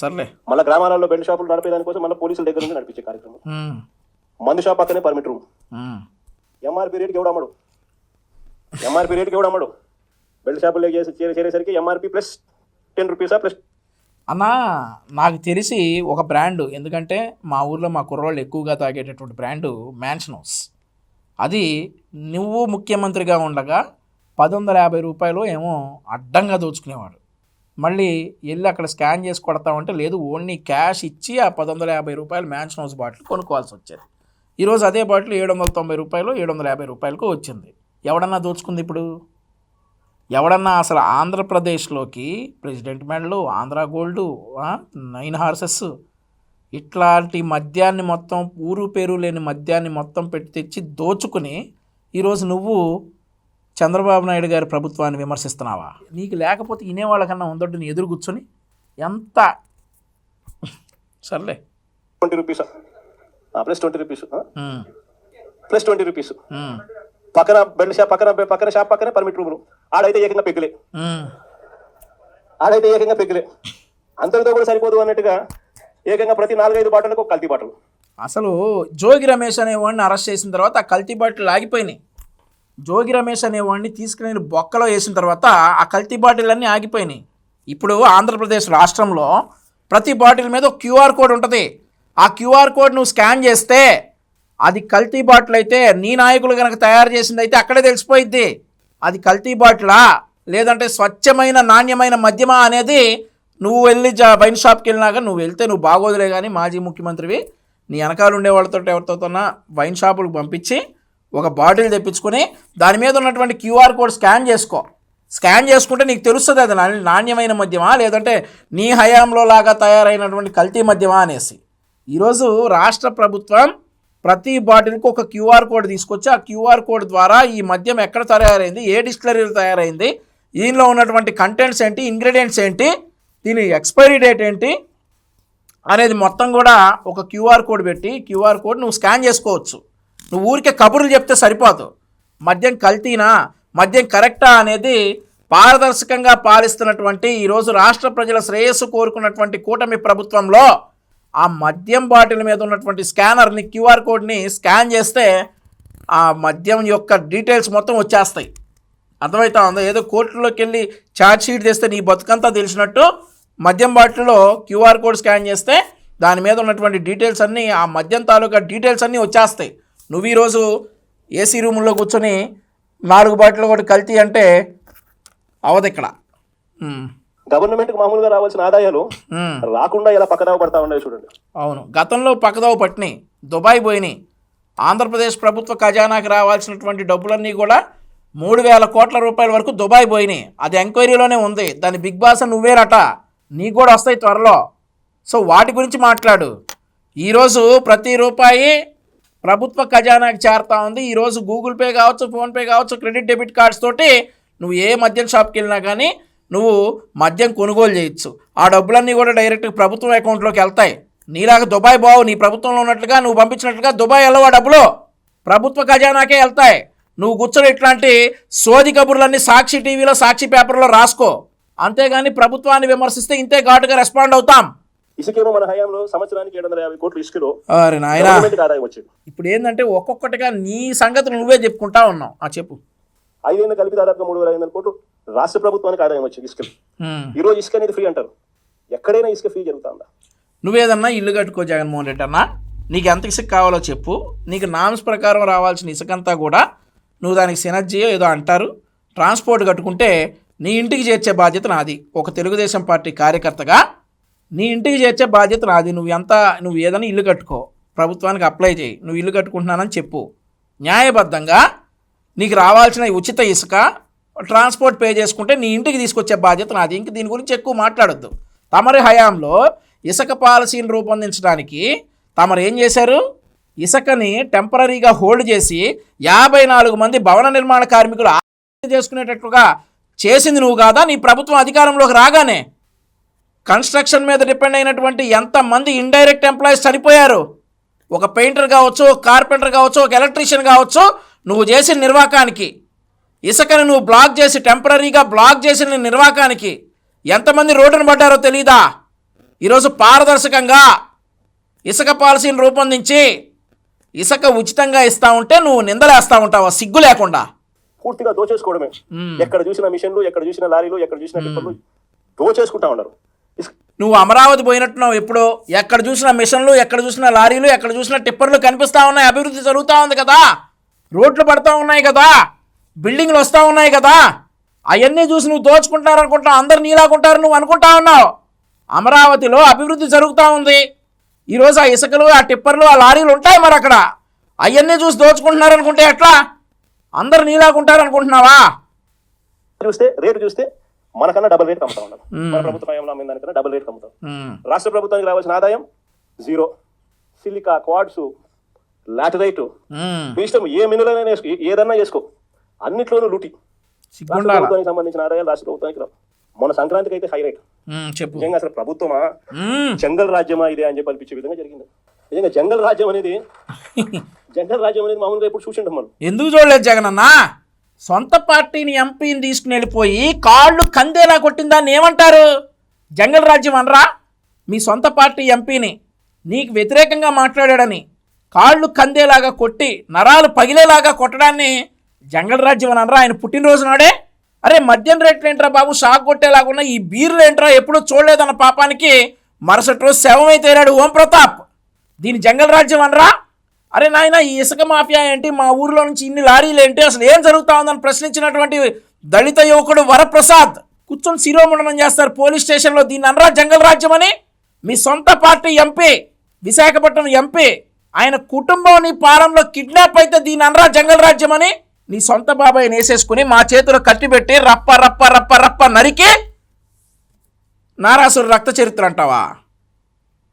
సర్లే. మళ్ళీ గ్రామాలలో బెల్ట్ షాపులు నడిపేదాని కోసం మళ్ళీ పోలీసుల దగ్గర నుంచి నడిపించే కార్యక్రమం. మందు షాప్ పక్కనే పర్మిట్ రూమ్. ఎంఆర్పీ రేట్కి ఎవడు అమ్మడు. బెల్ట్ షాపులు చేరేసరికి ఎంఆర్పీ ప్లస్ 10 రూపీసా ప్లస్. అన్నా నాకు తెలిసి ఒక బ్రాండు, ఎందుకంటే మా ఊర్లో మా కుర్రోళ్ళు ఎక్కువగా తాగేటటువంటి బ్రాండు మ్యాన్షన్ హౌస్. అది నువ్వు ముఖ్యమంత్రిగా ఉండగా 150 రూపాయలు ఏమో అడ్డంగా దోచుకునేవాడు. మళ్ళీ వెళ్ళి అక్కడ స్కాన్ చేసి కొడతామంటే లేదు, ఓన్లీ క్యాష్ ఇచ్చి ఆ 150 రూపాయలు మ్యాన్షన్ హౌస్ బాటిల్ కొనుక్కోవాల్సి వచ్చేది. ఈరోజు అదే బాటిల్ 790 రూపాయలు 750 రూపాయలకు వచ్చింది. ఎవడన్నా దోచుకుంది ఇప్పుడు? ఎవడన్నా అసలు ఆంధ్రప్రదేశ్లోకి ప్రెసిడెంట్ మెడలు, ఆంధ్ర గోల్డు, 9 హార్సెస్ ఇట్లాంటి మద్యాన్ని మొత్తం, ఊరు పేరు లేని మద్యాన్ని మొత్తం పెట్టి తెచ్చి దోచుకుని ఈరోజు నువ్వు చంద్రబాబు నాయుడు గారి ప్రభుత్వాన్ని విమర్శిస్తున్నావా? నీకు లేకపోతే వినేవాళ్ళకన్నా ఉందొడ్డు ఎదురు కూర్చొని ఎంత సర్లే. 20 rupees plus 20 rupees plus 20 rupees పక్కన బెల్ట్ షాప్ పక్కన షాప్ పక్కన పర్మిట్ రూములు. ఆడైతే ఏకంగా పెగ్గులే. అంతటితో కూడా సరిపోదు అన్నట్టుగా ఏకంగా ప్రతి 4-5 బాటలకు కల్తీ బాటలు. అసలు జోగి రమేష్ అనేవాడిని అరెస్ట్ చేసిన తర్వాత ఆ కల్తీ బాటిల్ ఆగిపోయినాయి. జోగి రమేష్ అనేవాడిని తీసుకుని బొక్కలో వేసిన తర్వాత ఆ కల్తీ బాటిల్ అన్నీ ఆగిపోయినాయి. ఇప్పుడు ఆంధ్రప్రదేశ్ రాష్ట్రంలో ప్రతి బాటిల్ మీద ఒక క్యూఆర్ కోడ్ ఉంటుంది. ఆ క్యూఆర్ కోడ్ నువ్వు స్కాన్ చేస్తే అది కల్తీ బాటిల్ అయితే, నీ నాయకులు కనుక తయారు చేసింది అయితే అక్కడే తెలిసిపోయిద్ది అది కల్తీ బాటిలా లేదంటే స్వచ్ఛమైన నాణ్యమైన మద్యమా అనేది. నువ్వు వెళ్ళి వైన్ షాప్కి వెళ్ళినాక నువ్వు వెళ్తే నువ్వు బాగోదులే కానీ మాజీ ముఖ్యమంత్రివి, నీ వెనకాల ఉండే వాళ్ళతో ఎవరితోన్నా వైన్ షాపులకు పంపించి ఒక బాటిల్ తెప్పించుకొని దాని మీద ఉన్నటువంటి క్యూఆర్ కోడ్ స్కాన్ చేసుకుంటే నీకు తెలుస్తుంది అది నాణ్యమైన మద్యమా లేదంటే నీ హయాంలో లాగా తయారైనటువంటి కల్తీ మద్యమా అనేసి. ఈరోజు రాష్ట్ర ప్రభుత్వం ప్రతి బాటిల్కి ఒక క్యూఆర్ కోడ్ తీసుకొచ్చి ఆ క్యూఆర్ కోడ్ ద్వారా ఈ మద్యం ఎక్కడ తయారైంది, ఏ డిస్టిలరీలో తయారైంది, దీనిలో ఉన్నటువంటి కంటెంట్స్ ఏంటి, ఇంగ్రీడియంట్స్ ఏంటి, దీని ఎక్స్పైరీ డేట్ ఏంటి అనేది మొత్తం కూడా ఒక క్యూఆర్ కోడ్ పెట్టి క్యూఆర్ కోడ్ నువ్వు స్కాన్ చేసుకోవచ్చు. నువ్వు ఊరికే కబుర్లు చెప్తే సరిపోదు. మద్యం కల్తీనా, మద్యం కరెక్టా అనేది పారదర్శకంగా పాలిస్తున్నటువంటి ఈరోజు రాష్ట్ర ప్రజల శ్రేయస్సు కోరుకున్నటువంటి కూటమి ప్రభుత్వంలో ఆ మద్యం బాటిల్ మీద ఉన్నటువంటి స్కానర్ని, క్యూఆర్ కోడ్ని స్కాన్ చేస్తే ఆ మద్యం యొక్క డీటెయిల్స్ మొత్తం వచ్చేస్తాయి. అర్థమవుతా ఉందా? ఏదో కోర్టులోకి వెళ్ళి ఛార్జ్ షీట్ తెస్తే నీ బతుకంతా తెలిసినట్టు మద్యం బాటిల్లో క్యూఆర్ కోడ్ స్కాన్ చేస్తే దాని మీద ఉన్నటువంటి డీటెయిల్స్ అన్నీ, ఆ మద్యం తాలూకా డీటెయిల్స్ అన్నీ వచ్చేస్తాయి. నువ్వు ఈరోజు ఏసీ రూముల్లో కూర్చొని 4 బాటిల్ కూడా కల్తీ అంటే అవదు ఇక్కడ. గవర్నమెంట్కి మామూలుగా రావాల్సిన ఆదాయాలు రాకుండా ఇలా పక్కదావ పడతా ఉన్నాయి చూడండి. అవును, గతంలో పక్కదావ పట్టినాయి, దుబాయ్ పోయినాయి. ఆంధ్రప్రదేశ్ ప్రభుత్వ ఖజానాకి రావాల్సినటువంటి డబ్బులన్నీ కూడా 3,000 కోట్ల రూపాయల వరకు దుబాయ్ పోయినాయి. అది ఎంక్వైరీలోనే ఉంది. దాని బిగ్ బాస్ నువ్వేరట, నీకు కూడా వస్తాయి త్వరలో. సో వాటి గురించి మాట్లాడు. ఈరోజు ప్రతి రూపాయి ప్రభుత్వ ఖజానాకి చేరుతా ఉంది. ఈరోజు గూగుల్ పే కావచ్చు, ఫోన్పే కావచ్చు, క్రెడిట్ డెబిట్ కార్డ్స్ తోటి నువ్వు ఏ మద్యం షాప్కి వెళ్ళినా కానీ నువ్వు మద్యం కొనుగోలు చేయొచ్చు. ఆ డబ్బులన్నీ కూడా డైరెక్ట్గా ప్రభుత్వం అకౌంట్లోకి వెళ్తాయి. నీలాగా దుబాయ్ బావు, నీ ప్రభుత్వంలో ఉన్నట్లుగా నువ్వు పంపించినట్లుగా దుబాయ్ వెళ్ళవా డబ్బులు ప్రభుత్వ ఖజానాకే వెళ్తాయి. నువ్వు కూర్చొని ఇట్లాంటి సోది కబుర్లన్నీ సాక్షి టీవీలో, సాక్షి పేపర్లో రాసుకో. అంతేగాని ప్రభుత్వాన్ని విమర్శిస్తే ఇంతే ఘాటుగా రెస్పాండ్ అవుతాం. ఇసుకేమో మన హయాంలో సంవత్సరానికి 750 కోట్లు ఇసుకలో అరే నాయనా, ఆదాయం వచ్చింది. ఇప్పుడు ఏంటంటే ఒక్కొక్కటిగా నీ సంగతులు నువ్వే చెప్పుకుంటా ఉన్నావు. చెప్పు. 5 ఏళ్ళు కలిపి దాదాపుగా 3,500 కోట్లు రాష్ట్ర ప్రభుత్వానికి ఆదాయం వచ్చింది ఇసుక. ఈరోజు ఇసుక అనేది ఫ్రీ అంటారు. ఎక్కడైనా ఇసుక ఫ్రీ జరుగుతుందా? నువ్వేదన్నా ఇల్లు కట్టుకో జగన్మోహన్ రెడ్డి అన్న, నీకు ఎంత ఇసుక కావాలో చెప్పు. నీకు నామ్స్ ప్రకారం రావాల్సిన ఇసుకంతా కూడా నువ్వు దానికి సినర్జీయో ఏదో అంటారు ట్రాన్స్పోర్ట్ కట్టుకుంటే నీ ఇంటికి చేర్చే బాధ్యత నాది. ఒక తెలుగుదేశం పార్టీ కార్యకర్తగా నీ ఇంటికి చేర్చే బాధ్యత నాది. నువ్వు ఏదైనా ఇల్లు కట్టుకో, ప్రభుత్వానికి అప్లై చేయి, నువ్వు ఇల్లు కట్టుకుంటున్నానని చెప్పు. న్యాయబద్ధంగా నీకు రావాల్సిన ఉచిత ఇసుక ట్రాన్స్పోర్ట్ పే చేసుకుంటే నీ ఇంటికి తీసుకొచ్చే బాధ్యత నాది. ఇంక దీని గురించి ఎక్కువ మాట్లాడొద్దు. తమరి హయాంలో ఇసుక పాలసీని రూపొందించడానికి తమరు ఏం చేశారు? ఇసుకని టెంపరీగా హోల్డ్ చేసి 54 మంది భవన నిర్మాణ కార్మికులు ఆత్మహత్య చేసుకునేటట్లుగా చేసింది నువ్వు కాదా? నీ ప్రభుత్వం అధికారంలోకి రాగానే కన్స్ట్రక్షన్ మీద డిపెండ్ అయినటువంటి ఎంతమంది ఇండైరెక్ట్ ఎంప్లాయీస్ చనిపోయారు. ఒక పెయింటర్ కావచ్చు, ఒక కార్పెంటర్ కావచ్చు, ఒక ఎలక్ట్రీషియన్ కావచ్చు. నువ్వు చేసిన నిర్వాకానికి, ఇసుకని నువ్వు బ్లాక్ చేసి టెంపరీగా బ్లాక్ చేసిన నిర్వాకానికి ఎంతమంది రోడ్డును పడ్డారో తెలీదా? ఈరోజు పారదర్శకంగా ఇసుక పాలసీని రూపొందించి ఇసుక ఉచితంగా ఇస్తా ఉంటే నువ్వు నిందలేస్తా ఉంటావా సిగ్గు లేకుండా? పూర్తిగా దోచేసుకోవడమే. ఎక్కడ చూసిన మిషన్లు, ఎక్కడ చూసిన లారీలు, ఎక్కడ చూసిన టిప్పర్లు దోచేసుకుంటా ఉన్నారు. నువ్వు అమరావతి పోయినట్టున్నావు. ఎప్పుడో ఎక్కడ చూసిన మిషన్లు, ఎక్కడ చూసిన లారీలు, ఎక్కడ చూసిన టిప్పర్లు కనిపిస్తూ ఉన్నాయి. అభివృద్ధి జరుగుతూ ఉంది కదా, రోడ్లు పడతా ఉన్నాయి కదా, బిల్డింగ్లు వస్తూ ఉన్నాయి కదా. అవన్నీ చూసి నువ్వు దోచుకుంటున్నారు అనుకుంటున్నావు. అందరు నీలాగుంటారు నువ్వు అనుకుంటా ఉన్నావు. అమరావతిలో అభివృద్ధి జరుగుతూ ఉంది. ఈరోజు ఆ ఇసుకలు, ఆ టిప్పర్లు, ఆ లారీలు ఉంటాయి మరి అక్కడ. అవన్నీ చూసి దోచుకుంటున్నారు అనుకుంటే ఎట్లా? అందరు నీలాగుంటారు అనుకుంటున్నావా? చూస్తే రేటు చూస్తే మనకన్నా డబుల్ రేట్ అమ్ముతా ఉన్నాం. మన ప్రభుత్వ హయాంలో అమ్మిన దానికన్నా డబుల్ రేట్ అమ్ముతాం. రాష్ట్ర ప్రభుత్వానికి రావాల్సిన ఆదాయం 0. సిలికా, క్వాడ్స్, లాటరైట్, మీ ఇష్టం ఏ మెనులైనా ఏదన్నా చేసుకో, అన్నిట్లోనూ లూటి. రాష్ట్ర ప్రభుత్వానికి సంబంధించిన ఆదాయాలు రాష్ట్ర ప్రభుత్వానికి రావు. మన సంక్రాంతికి అయితే హైలైట్. నిజంగా అసలు ప్రభుత్వమా జంగల్ రాజ్యమా ఇదే అని చెప్పి అనిపించే విధంగా జరిగింది. నిజంగా జంగల్ రాజ్యం అనేది మామూలుగా ఎప్పుడు చూసింటాం మనం. ఎందుకు చూడలేదు జగన్ అన్న? సొంత పార్టీని ఎంపీని తీసుకుని వెళ్ళిపోయి కాళ్ళు కందేలా కొట్టిందాన్ని ఏమంటారు? జంగల్ రాజ్యం అనరా? మీ సొంత పార్టీ ఎంపీని నీకు వ్యతిరేకంగా మాట్లాడాడని కాళ్ళు కందేలాగా కొట్టి నరాలు పగిలేలాగా కొట్టడాన్ని జంగల్ రాజ్యం అనరా? ఆయన పుట్టినరోజు నాడే అరే మద్యం రేట్లు ఏంట్రా బాబు షాక్ కొట్టేలాగున్నా, ఈ బీర్లు ఏంట్రా ఎప్పుడూ చూడలేదన్న పాపానికి మరుసటి రోజు శవమై తేరాడు ఓం ప్రతాప్. దీని జంగల్ రాజ్యం అనరా? అరే నాయన, ఈ ఇసుక మాఫియా ఏంటి, మా ఊరిలో నుంచి ఇన్ని లారీలు ఏంటి, అసలు ఏం జరుగుతా ఉందని ప్రశ్నించినటువంటి దళిత యువకుడు వరప్రసాద్ కూర్చొని శిరోముండనం చేస్తారు పోలీస్ స్టేషన్లో. దీన్ని అనరా జంగల్ రాజ్యం అని? మీ సొంత పార్టీ ఎంపీ, విశాఖపట్నం ఎంపీ, ఆయన కుటుంబం నీ పాలనలో కిడ్నాప్ అయితే దీన్ని అనరా జంగల్ రాజ్యం అని? నీ సొంత బాబాయ్ వేసేసుకుని మా చేతిలో కట్టిపెట్టి రప్ప రప్ప రప్ప రప్ప నరికి నారాసురు రక్త చరిత్ర అంటావా?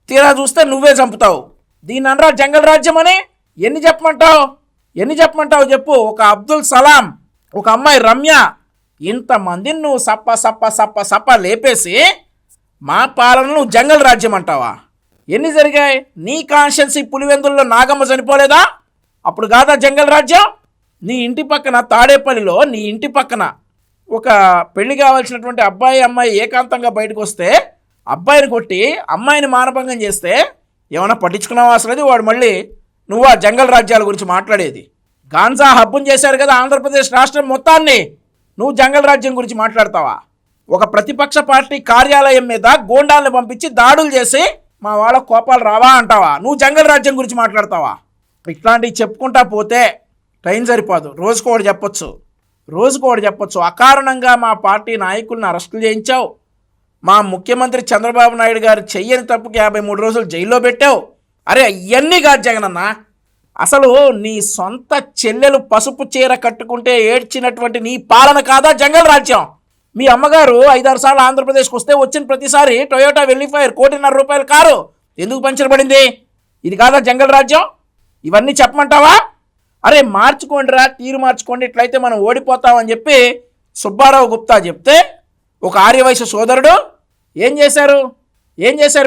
తీరా చూస్తే నువ్వే చంపుతావు. దీన్ని అనరా జంగల్ రాజ్యం అని? ఎన్ని చెప్పమంటావు చెప్పు. ఒక అబ్దుల్ సలాం, ఒక అమ్మాయి రమ్య, ఇంతమందిని నువ్వు సప్ప సప్ప సప్ప సప్ప లేపేసి మా పాలనను జంగల్ రాజ్యం అంటావా? ఎన్ని జరిగాయి? నీ కాన్స్టిట్యున్సీ పులివెందుల్లో నాగమ్మ చనిపోలేదా? అప్పుడు కాదా జంగల్ రాజ్యం? నీ ఇంటి పక్కన తాడేపల్లిలో నీ ఇంటి పక్కన ఒక పెళ్లి కావాల్సినటువంటి అబ్బాయి అమ్మాయి ఏకాంతంగా బయటకు వస్తే అబ్బాయిని కొట్టి అమ్మాయిని మానభంగం చేస్తే ఏమైనా పట్టించుకున్నావా? అసలు వాడు మళ్ళీ నువ్వు ఆ జంగల్ రాజ్యాల గురించి మాట్లాడేది? గాంజా హబ్బుని చేశారు కదా ఆంధ్రప్రదేశ్ రాష్ట్రం మొత్తాన్ని. నువ్వు జంగల్ రాజ్యం గురించి మాట్లాడతావా? ఒక ప్రతిపక్ష పార్టీ కార్యాలయం మీద గోండాలను పంపించి దాడులు చేసి మా వాళ్ళ కోపాలు రావా అంటావా? నువ్వు జంగల్ రాజ్యం గురించి మాట్లాడతావా? ఇట్లాంటివి చెప్పుకుంటా పోతే టైం సరిపోదు. రోజుకోటి చెప్పొచ్చు. అకారణంగా మా పార్టీ నాయకులను అరెస్టులు చేయించావు. మా ముఖ్యమంత్రి చంద్రబాబు నాయుడు గారు చెయ్యని తప్పుకి 53 రోజులు జైల్లో పెట్టావు. అరే ఇవన్నీ కాదు జగనన్న, అసలు నీ సొంత చెల్లెలు పసుపు చీర కట్టుకుంటే ఏడ్చినటువంటి నీ పాలన కాదా జంగల్ రాజ్యం? మీ అమ్మగారు 5-6 సార్లు ఆంధ్రప్రదేశ్కి వస్తే వచ్చిన ప్రతిసారి టొయోటా వెల్లిఫైర్ ₹1.5 కారు ఎందుకు పంచర్ పడింది? ఇది కాదా జంగల్ రాజ్యం? ఇవన్నీ చెప్పమంటావా? అరే మార్చుకోండిరా, తీరు మార్చుకోండి, ఇట్లయితే మనం ఓడిపోతామని చెప్పి సుబ్బారావు గుప్తా చెప్తే ఒక ఆర్యవైశ్య సోదరుడు ఏం చేశారు?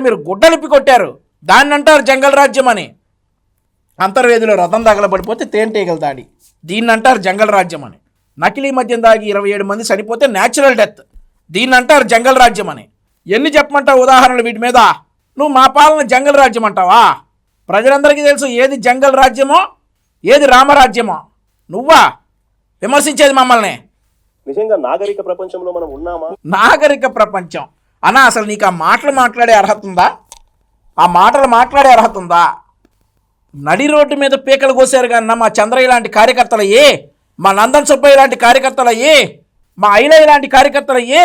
మీరు గుడ్డలిప్పి కొట్టారు. దాన్ని అంటారు జంగల్ రాజ్యం అని. అంతర్వేదిలో రథం తగలబడిపోతే తేనెటీగల దాడి, దీన్ని అంటారు జంగల్ రాజ్యం అని. నకిలీ మద్యం దాగి 27 మంది చనిపోతే న్యాచురల్ డెత్, దీన్ని అంటారు జంగల్ రాజ్యం అని. ఎన్ని చెప్పమంటావు ఉదాహరణలు వీటి మీద? నువ్వు మా పాలన జంగల్ రాజ్యం అంటావా? ప్రజలందరికీ తెలుసు ఏది జంగల్ రాజ్యమో ఏది రామరాజ్యమో. నువ్వా విమర్శించేది మమ్మల్ని? నిజంగా నాగరిక ప్రపంచంలో మనం ఉన్నామా? నాగరిక ప్రపంచం అన్నా, అసలు నీకు ఆ మాటలు మాట్లాడే అర్హత ఉందా? నడి రోడ్డు మీద పీకలు కోసారు కన్నా మా చంద్రయ్య లాంటి కార్యకర్తలయ్యే, మా నందన్ సుబ్బయ్య లాంటి కార్యకర్తలయ్యే, మా ఐలయ్య లాంటి కార్యకర్తలయ్యే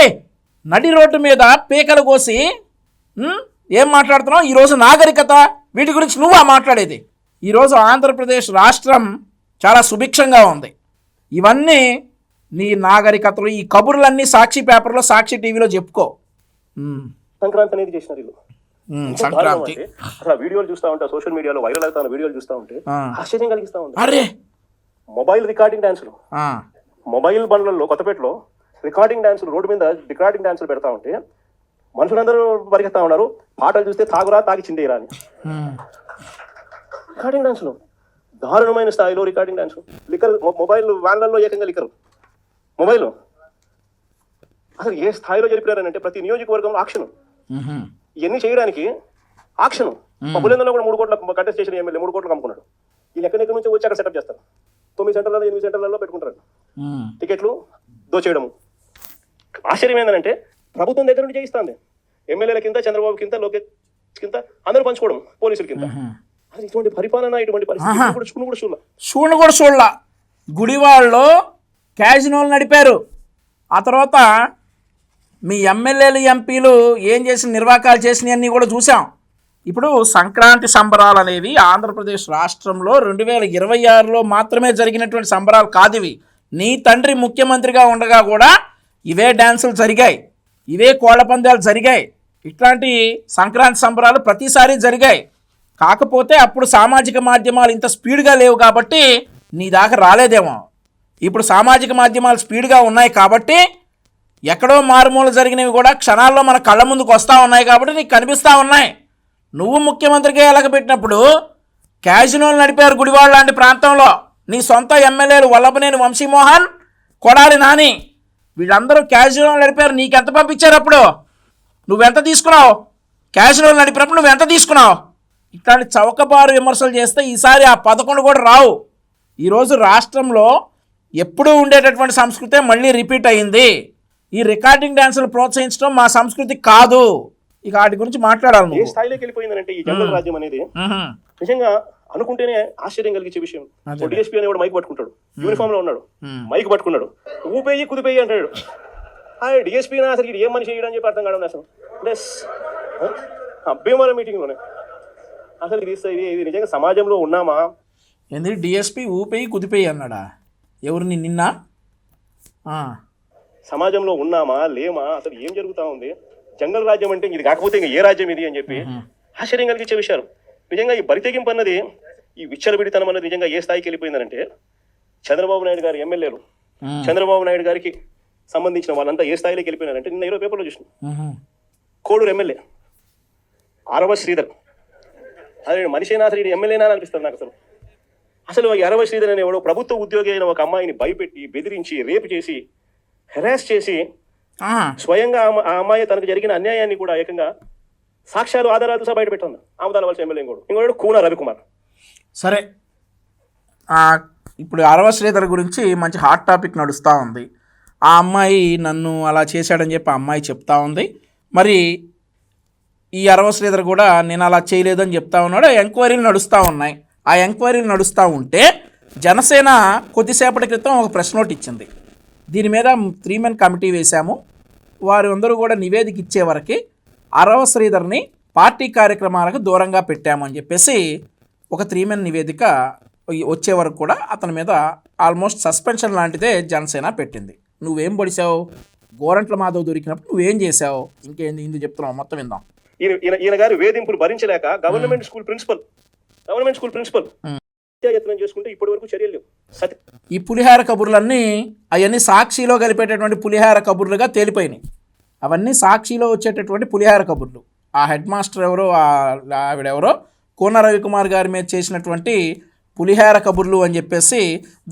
నడి రోడ్డు మీద పీకలు కోసి ఏం మాట్లాడుతున్నావు? ఈరోజు నాగరికత వీటి గురించి నువ్వా మాట్లాడేది? ఈరోజు ఆంధ్రప్రదేశ్ రాష్ట్రం చాలా సుభిక్షంగా ఉంది. ఇవన్నీ నీ నాగరికతలు, ఈ కబుర్లన్నీ సాక్షి పేపర్లో, సాక్షి టీవీలో చెప్పుకో. సంక్రాంతి అనేది చేసినారు వీళ్ళు. సంక్రాంతి అసలు వీడియోలు చూస్తా ఉంటే, సోషల్ మీడియాలో వైరల్ అవుతున్న వీడియోలు చూస్తా ఉంటే ఆశ్చర్యం కలిగిస్తా ఉంది. అరే మొబైల్ రికార్డింగ్ డాన్సులు, మొబైల్ బండ్లలో కొత్తపేటలో రికార్డింగ్ డాన్సులు, రోడ్డు మీద రికార్డింగ్ డాన్సులు పెడతా ఉంటే మనుషులందరూ పరిగెత్తా ఉన్నారు. పాటలు చూస్తే తాగురా తాగి చిందేరా అని. రికార్డింగ్ డాన్సులు దారుణమైన స్థాయిలో రికార్డింగ్ డాన్సులు. లిక్కర్ మొబైల్ వ్యాన్లలో ఏకంగా లిక్కర్ మొబైల్ అసలు ఏ స్థాయిలో జరిపారంటే ప్రతి నియోజకవర్గంలో ఆక్షన్. ఇవన్నీ చేయడానికి ఆక్షన్. బులేందలో కూడా 3 కోట్ల కంటెస్ట్ చేసిన ఎమ్మెల్యే 3 కోట్లు అమ్ముకున్నాడు. వీళ్ళు ఎక్కడెక్కడి నుంచి వచ్చి అక్కడ సెటప్ చేస్తారు. 9 సెంటర్లలో 8 సెంటర్లలో పెట్టుకుంటారు టికెట్లు దోచేయడము. ఆశ్చర్యం ఏంటంటే ప్రభుత్వం దగ్గర నుంచి చేయిస్తుంది. ఎమ్మెల్యేల కింద, చంద్రబాబు కింద, లోకేష్ కింద అందరూ పంచుకోవడం, పోలీసుల కింద. అది ఇటువంటి పరిపాలన, ఇటువంటి పరిస్థితి కూడా చూడలా. గుడివాడలో క్యాజినోలు నడిపారు. ఆ తర్వాత మీ ఎమ్మెల్యేలు, ఎంపీలు ఏం చేసిన నిర్వాకాలు చేసినవన్నీ కూడా చూసాం. ఇప్పుడు సంక్రాంతి సంబరాలు అనేవి ఆంధ్రప్రదేశ్ రాష్ట్రంలో 2026లో మాత్రమే జరిగినటువంటి సంబరాలు కాదు ఇవి. నీ తండ్రి ముఖ్యమంత్రిగా ఉండగా కూడా ఇవే డ్యాన్సులు జరిగాయి, ఇవే కోళ్ల పందాలు జరిగాయి. ఇట్లాంటి సంక్రాంతి సంబరాలు ప్రతిసారి జరిగాయి. కాకపోతే అప్పుడు సామాజిక మాధ్యమాలు ఇంత స్పీడ్గా లేవు కాబట్టి నీ దాకా రాలేదేమో. ఇప్పుడు సామాజిక మాధ్యమాలు స్పీడ్గా ఉన్నాయి కాబట్టి ఎక్కడో మారుమూల జరిగినవి కూడా క్షణాల్లో మన కళ్ళ ముందుకు వస్తూ ఉన్నాయి కాబట్టి నీకు కనిపిస్తూ ఉన్నాయి. నువ్వు ముఖ్యమంత్రిగా ఎలగబెట్టినప్పుడు క్యాజినోలు నడిపారు గుడివాడ లాంటి ప్రాంతంలో. నీ సొంత ఎమ్మెల్యేలు వల్లభనేని వంశీమోహన్, కొడాలి నాని వీళ్ళందరూ క్యాజినోలు నడిపారు. నీకెంత పంపించారు? అప్పుడు నువ్వెంత తీసుకున్నావు? క్యాజినోలు నడిపినప్పుడు నువ్వెంత తీసుకున్నావు? ఇట్లాంటి చౌకబారు విమర్శలు చేస్తే ఈసారి ఆ 11 కూడా రావు. ఈరోజు రాష్ట్రంలో ఎప్పుడూ ఉండేటటువంటి సంస్కృతే మళ్ళీ రిపీట్ అయింది. ఈ రికార్డింగ్ డాన్సులు ప్రోత్సహించడం మా సంస్కృతి కాదు. ఇక వాటి గురించి మాట్లాడాలి. ఏ స్థాయిలోకి వెళ్ళిపోయిందంటే ఈ జంగల్ రాజ్యం అనేది నిజంగా అనుకుంటేనే ఆశ్చర్యం కలిగించే విషయం. డిఎస్పీ అనేవాడు మైక్ పట్టుకుంటాడు, యూనిఫామ్ లో ఉన్నాడు, మైక్ పట్టుకున్నాడు, ఊపేయి కుదిపేయి అంటాడు. డిఎస్పీ అసలు ఇది ఏం మనిషి చేయడం చెప్పి అర్థం కావడం అసలు. అంటే భీమవరం మీటింగ్ లోనే అసలు ఇది నిజంగా సమాజంలో ఉన్నామా? ఏంది డిఎస్పీ ఊపేయి కుదిపేయి అన్నాడా? ఎవరిని నిన్న? సమాజంలో ఉన్నామా లేమా? అసలు ఏం జరుగుతా ఉంది? జంగల్ రాజ్యం అంటే ఇది కాకపోతే ఇంకా ఏ రాజ్యం ఇది అని చెప్పి ఆశ్చర్యం కలిగించే విషయాలు. నిజంగా ఈ బరితెగింపు అన్నది, ఈ విచ్చలవిడితనం అన్నది నిజంగా ఏ స్థాయికి వెళ్ళిపోయిందనంటే చంద్రబాబు నాయుడు గారి ఎమ్మెల్యేలు, చంద్రబాబు నాయుడు గారికి సంబంధించిన వాళ్ళంతా ఏ స్థాయిలోకి వెళ్ళిపోయినారంటే నిన్న 20 పేపర్లో చూసిన కోడూరు ఎమ్మెల్యే ఆరవ శ్రీధర్, అదే మనిషినా అసలు ఎమ్మెల్యేనా అనిపిస్తుంది నాకు. అసలు ఆరవ శ్రీధర్ అనేవాడు ప్రభుత్వ ఉద్యోగి అయిన ఒక అమ్మాయిని భయపెట్టి, బెదిరించి, రేపు చేసి, హెరాస్ చేసి స్వయంగా ఆ అమ్మాయి తనకు జరిగిన అన్యాయాన్ని కూడా ఏకంగా సాక్ష్యాలు, ఆధారాలు సహా బయట పెట్టింది. ఆమదాల వలస ఎమ్మెల్యే ఇంకోడు కూన రవికుమార్. సరే, ఇప్పుడు అరవ శ్రీధర్ గురించి మంచి హాట్ టాపిక్ నడుస్తూ ఉంది. ఆ అమ్మాయి నన్ను అలా చేశాడని చెప్పి ఆ అమ్మాయి చెప్తా ఉంది. మరి ఈ అరవ శ్రీధర్ కూడా నేను అలా చేయలేదని చెప్తా ఉన్నాడు. ఎంక్వైరీలు నడుస్తూ ఉన్నాయి. ఆ ఎంక్వైరీలు నడుస్తూ ఉంటే జనసేన కొద్దిసేపటి క్రితం ఒక ప్రెస్ నోట్ ఇచ్చింది. దీని మీద 3 మెన్ కమిటీ వేశాము. వారు అందరూ కూడా నివేదిక ఇచ్చే వరకు అరవ శ్రీధర్ని పార్టీ కార్యక్రమాలకు దూరంగా పెట్టామని చెప్పేసి ఒక 3 మెన్ నివేదిక వచ్చే వరకు కూడా అతని మీద ఆల్మోస్ట్ సస్పెన్షన్ లాంటిదే జనసేన పెట్టింది. నువ్వేం పొడిచావు? గోరంట్ల మాధవ్ దొరికినప్పుడు నువ్వేం చేసావు? ఇంకేంది ఇందుకు చెప్తున్నావు, మొత్తం విందాం. ఈయన గారి వేధింపులు భరించలేక గవర్నమెంట్ స్కూల్ ప్రిన్సిపల్ యత్నం చేసుకుంటే ఇప్పటి వరకు చర్యలు లేవు. ఈ పులిహార కబుర్లన్నీ అవన్నీ సాక్షిలో కలిపేటటువంటి పులిహార కబుర్లుగా తేలిపోయినాయి. అవన్నీ సాక్షిలో వచ్చేటటువంటి పులిహార కబుర్లు. ఆ హెడ్ మాస్టర్ ఎవరో, ఆవిడెవరో కోన రవికుమార్ గారి మీద చేసినటువంటి పులిహార కబుర్లు అని చెప్పేసి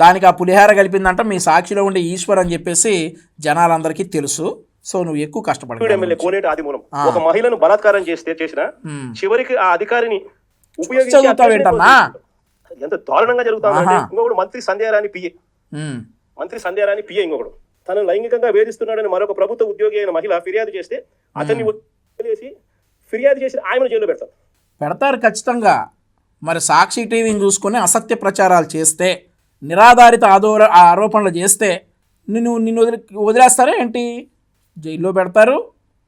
దానికి ఆ పులిహార కలిపిందంట మీ సాక్షిలో ఉండే ఈశ్వర్ అని చెప్పేసి జనాలందరికీ తెలుసు. సో నువ్వు ఎక్కువ కష్టపడు. ఎమ్మెల్యే కోనేటి ఆదిమూలం ఒక మహిళను బలాత్కారం చేసిన చివరికి ఆ అధికారిని ఉపయోగించుతావేంటన్నా? ఎంత దారుణంగా జరుగుతుందంటే ఇంకొకడు మంత్రి సంధ్యారాణి పిఏ ఇంకొకడు తను లైంగికంగా వేధిస్తున్నాడని మరొక ప్రభుత్వ ఉద్యోగి అయిన మహిళ ఫిర్యాదు చేస్తే అతన్ని వదిలేసి ఫిర్యాదు చేసి ఆయనను జైల్లో పెడతారు ఖచ్చితంగా. మరి సాక్షి టీవీని చూసుకొని అసత్య ప్రచారాలు చేస్తే, నిరాధారిత ఆరోపణలు చేస్తే నిన్ను వదిలేస్తారా ఏంటి? జైల్లో పెడతారు.